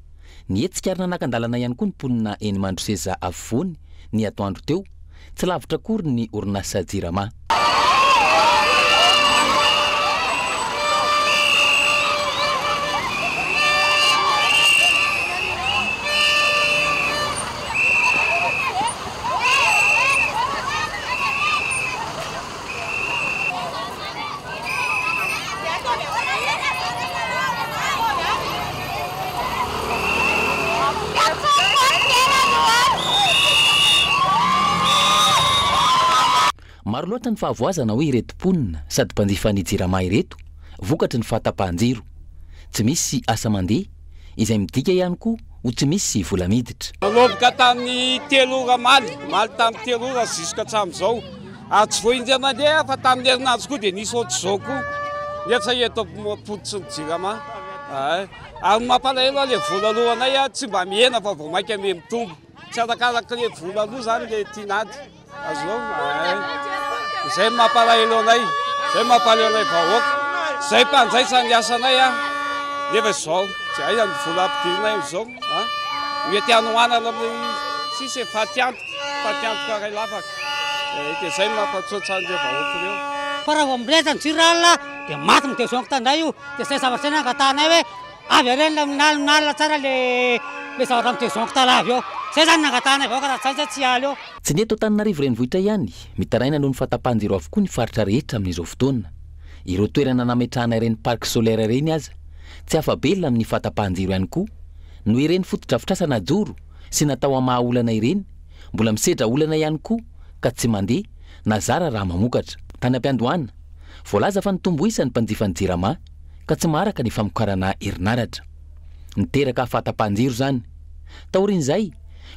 S7: ny etsika ary nanakandalana ihany koa ny ponina eny Mandroseza afovoany ny atoandro teo tsy lavitra akory ny orinasa Jirama. Maro loatra ny fahavoazana hoe ireto ponina sady mpanjifa ny Jirama ireto vokatry ny fahatapahan-jiro tsy misy asa mandeha izay midika ihany koa ho tsy misy vola miditra.
S5: Nanomboka tamin'ny 3 ora maly tamin'ny 3 ora jusqu'à hatramin'izao ary tsy voaindray mandeha fa tamin'ny herinandro koa dia nisy ohatr'izao koa nefa eto ampoditry ny Jirama ary mampalahelo le vola alohanay tsy mba mihena fa vao mainka ame mitombo tsy arakaraka le vola aloha zany le tianady azao izay mampalahelo anay vahoaka zay mpanjaitra ny asanay nefa izao tsy hay ny vola ampidirinay izao mety anohanana sisy fatiantoka ray lafaka dia zay mampatsotra an'ireo vahoaka reo
S9: fa raha vao mirehitra ny jiralina dia maty ny tezonko tandray io dia zay zavatra ny angatanay hoe avy alena minalina tsara le zavatra mitezonko talavy eo zay zany nangatanay vahoaka raha tsaisa tsy aly eo.
S7: Tsy ny eto Antananarivo renivohitra ihany mitaraina noho ny fahatapahan-jiro avokoa ny faritra rehetra amin'izao fotoana ireo toerana nametrahana ireny parc solaire ireny aza tsy afabelona amin'ny fahatapahan-jiro ihany koa no ireny fotodrafitrasana joro sy natao amahaolana ireny mbola misedra olana ihany koa ka tsy mandeha nazara raha mamokatra tany am-piandohana voalaza fa nitomboisany mpanjifa ny Jirama ka tsy maharaka ny famokarana herinaratra niteraka fahatapahan-jiro zany taorian'izay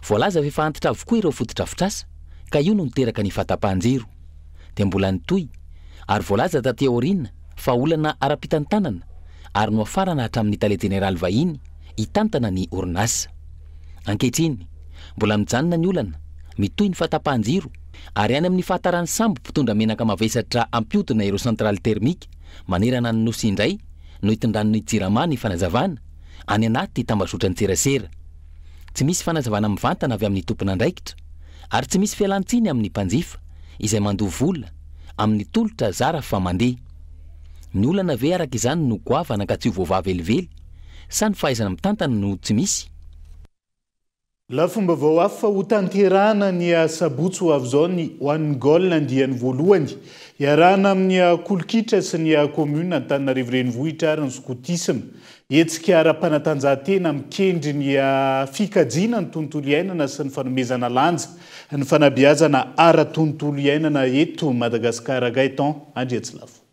S7: voalaza fa efa antitra avokoa ireo fotodrafitrasa ka io no niteraka ny fahatapahan-jiro dia mbola nitoy ary voalaza taty aoriana fa olana ara-pitantanana ary no afarana hatramin'ny Tale Jeneraly vahiny hitantana ny orinasa ankehitriny mbola mijanona ny olana mitoy ny fahatapahan-jiro ary any amin'ny fahatarany sambo mpitondra menaka mavesatra ampiodina ireo centrale termika manerana ny nosy indray no hitondran'ny Jirama ny fanazavana any anaty tambazotra ny tserasera tsy misy fanazavana mivantana avy amin'ny tompona andraikitra ary tsy misy fialantsiny amin'ny mpanjifa izay mandoha vola amin'ny tolotra zara fa mandeha ny olana ve araka izany no goavana ka tsy ho voavava elively sa ny fahaizana mitantana no tsy misy.
S6: La fomba vao afa ho tanterana ny sabotsy ho avy zao ny hoan'ny gol andiany voalohany iarahana amin'ny kolokitra sy ny commune Antananarivo renivohitra ary ny skotisme etsika ara-panatanjahantena mikendry ny fikajiana ny tontolo iainana sy ny fanomezana lanja ny fanabeazana ara-tontolo iainana eto Madagasikara. Gaëtan Andriatsilafo.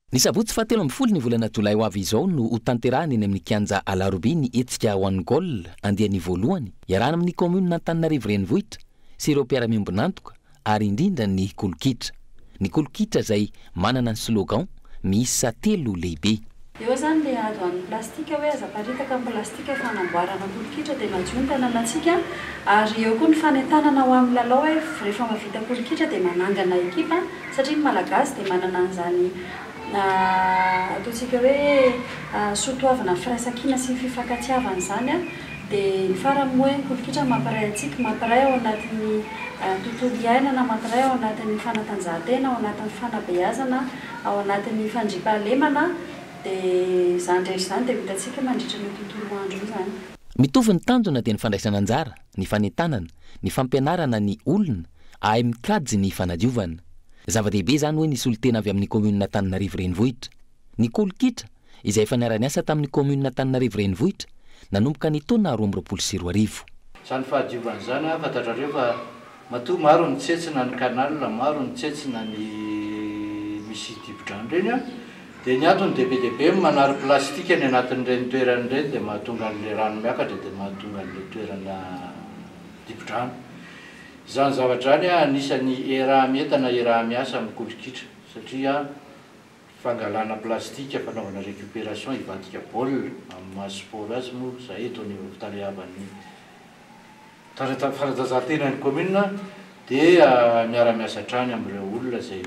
S7: Ny sabotsy fahatelo amby folo ny volana jolay ho avy izao no ho tanterahany eny amin'ny kianja Alarobia ny etsika ho an'ny gol andiany voalohany iarahana amin'ny commune Antananarivo renivohitra sy ireo mpiara-miombonantoka ary indrindra ny kolokitra. Ny kolokitra izay manana ny slogan miisa 3 lehibe.
S4: Eo zany le ado amin'ny plastika hoe azaparitaka amin'ny plastika fanamboarana kolokitra dia madio ny tanana antsika ary eo koa ny fanentanana ho amin'ny lalao hoe rehefa mavita kolokitra dia manangana ekipa satria ny malagasy dia manana an'izany ataontsika hoe sotoavana firaisankina sy fifankatiavana izany dia ny farany moa kolokitra mampiray antsika mampiray ao anatin'ny tontolo iainana mampiray ao anatin'ny fanatanjahantena ao anatin'ny fanabeazana ao anatin'ny fandriampahalemana dia izany rehetra izany dia vitantsika mandritra ny tontolo andro io zany.
S7: Mitovy ny tanjona dia ny fandraisana anjara, ny fanentanana, ny fampianarana ny olona ahay mikajy ny fanadiovana. Zava-dehibe zany hoe nisy olon-tena avy amin'ny commune Antananarivo renivohitra. Ny kolokitra izay efa niara-niasa tamin'ny commune Antananarivo renivohitra nanomboka ny taona 2024.
S10: Zany fahadiovana zany fantatrareo fa maro ny tsetsina ny canal, maro ny tsetsina ny misy dibodrano reny dia ny antony dehibe manary plastika ny anatin'ireny toerana ireny dia mahatonga an'ilay rano miakatra dia mahatonga an'ilay toerana dibodrano. Izany zavatra any anisan'ny era mientana era miasa amin'ny kolokitra satria fangalana plastika fanaovana récupération ivadika baolina amin'ny mahasport azy moa izay eto ny fitalehavan'ny fanatanjahantena ny commune dia miara-miasa hatrany amin'ireo olona izay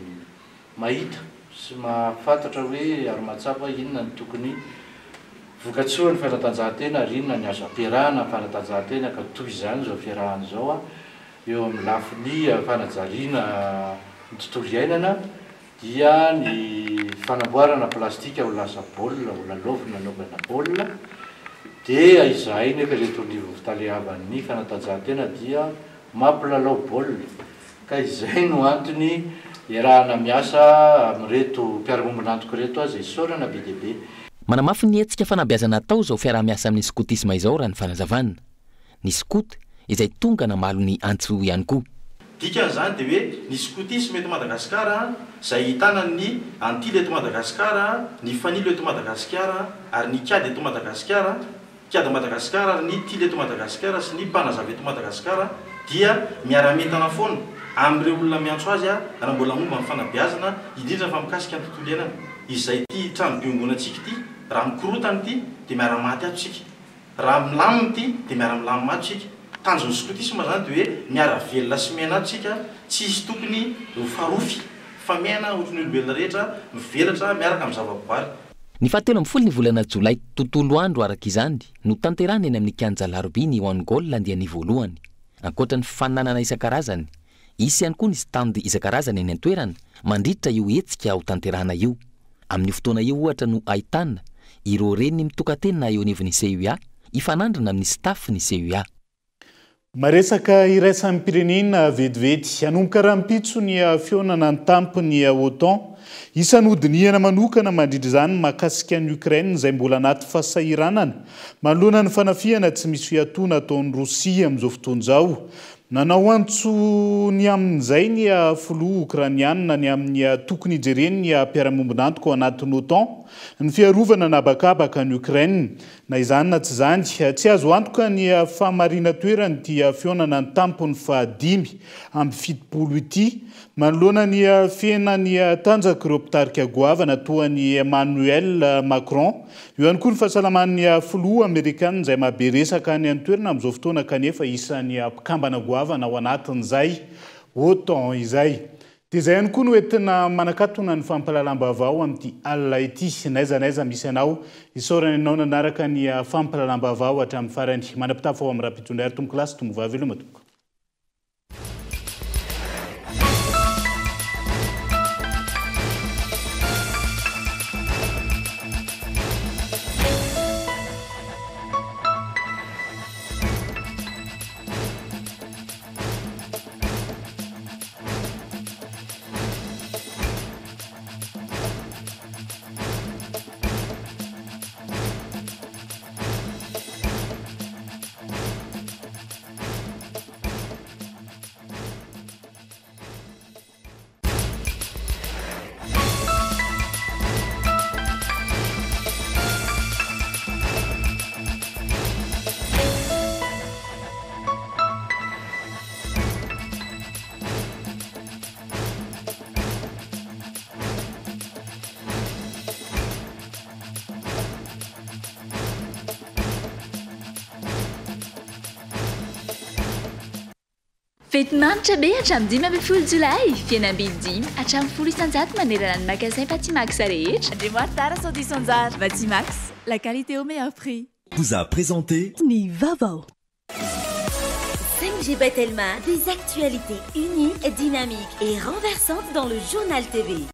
S10: mahita sy mahafantatra hoe ary-matsapa inona ny tokony vokatsoa ny fanatanjahantena ary inona ny azo ampiarahana fanatanjahantena ka toy izany zao fiarahana zao eo amin'ny lafiny fanajariana ny tontolo iainana dia ny fanamboarana plastika ho lasa baolina ho lalaovina naovana baolina dia izahay nefa reto ny fitalehavan'ny fanatanjahantena dia mampilalao baolina ka izay no antony iarahana miasa amin'reto mpiara-mombonantoka reto azy isaorana be dehibe.
S7: Manamafy ny etsika fanabeazana atao zao fiaraha-miasa amin'ny skotisme izao raha ny fanazavana. Ny skot izay tonga namalo ny antso ihany koa.
S11: Dikan'izany dia hoe ny skotisme eto Madagasikara izay hitana ny antily eto Madagasikara, ny fanilo eto Madagasikara ary ny kiady eto Madagasikara, kiady Madagasikara ary ny tily eto Madagasikara sy ny mpanazava eto Madagasikara dia miara-mentana foana amin'ireo olona miantso azy raha mbola momba amin'ny fanabeazana indrindra fa mikasika ny tontolo iainana. Izay ty trano fiangonantsika ity raha mikorotana ity dia miara-maty ato tsika, raha milamina ity dia miara-milamy maty tsika. Tanjon'ny skotisme zany dia hoe miara-velona sy miaina ato tsika, tsisy tokony ho farofy fa miaina ohatran'ny olombelona rehetra mivelatra miaraka amin'ny zavaboary.
S7: Ny 17 ny volana jolay tontolo andro araka izany no tanterahana eny amin'ny kianja Alarobia ny hoan'ny gol andiany voalohany. Ankoatra ny fananana isan-karazany, isy ihany koa ny stand isan-karazany eny an-toerana mandritra io etsika ho tanterahana io. Amin'ny fotoana io ohatra no ahitana ireo reny mitokantena eo anivon'ny CUA ifanandrana amin'ny staff ny CUA.
S6: Maresaka iraisan'ny pirenena vetivety anomboka rahampitso ny fionana ny tampony OTAN isan'ny hodinihana manokana mandrindra izany mahakasika ny Ukraine izay mbola anaty fahasahiranana manoloana ny fanafiana tsy misy fiatoana ataon'ny Rosia amin'izao fotoana izao. Nanao antso ny amin'izay ny filoha Ukrainiana ny amin'ny tokony hijereny ny mpiara-mombonantoka ao anatin'ny OTAN ny fiarovana nabakabaka ny Ukraine. Na izany na tsy izany tsy azo antoka ny famarina toerany ty fionana ny tampony fahadimy amin'ny fitopolo ity manoloana ny fiainany tanjaka ireo mpitarika goavana toa ny Emmanuel Macron. Io ihany koa ny fahasalaman'ny filoha Amerikana izay mahabe resaka any an-toerana amin'izao fotoana kanefa isan'ny mpikambana goavana ao anatin'izay OTAN izay. Dia izay ihany koa no entina manakatona ny fampahalalam-baovao amin'ity alina ity. Naiza misy anao isaorana ianao nanaraka ny fampahalalam-baovao hatramin'ny farany. Manam-pitafa ao amin'ny raha-pitondray ary tomboky lasy tombo vavy veloma tomboka.
S8: Fety manitra be hatramin'ny 5 ambin'ny folo Jolay. Fihenam-bidy 5 hatramin'ny 10 isan-jato manerana ny magasin Patimax rehetra.
S13: Andriamoara tara sao disan-jara. Patimax, la qualité au meilleur prix.
S15: Vous a présenté
S13: Ni Vavao.
S1: 5G Batelma, des actualités uniques, dynamiques et renversantes dans le journal TV.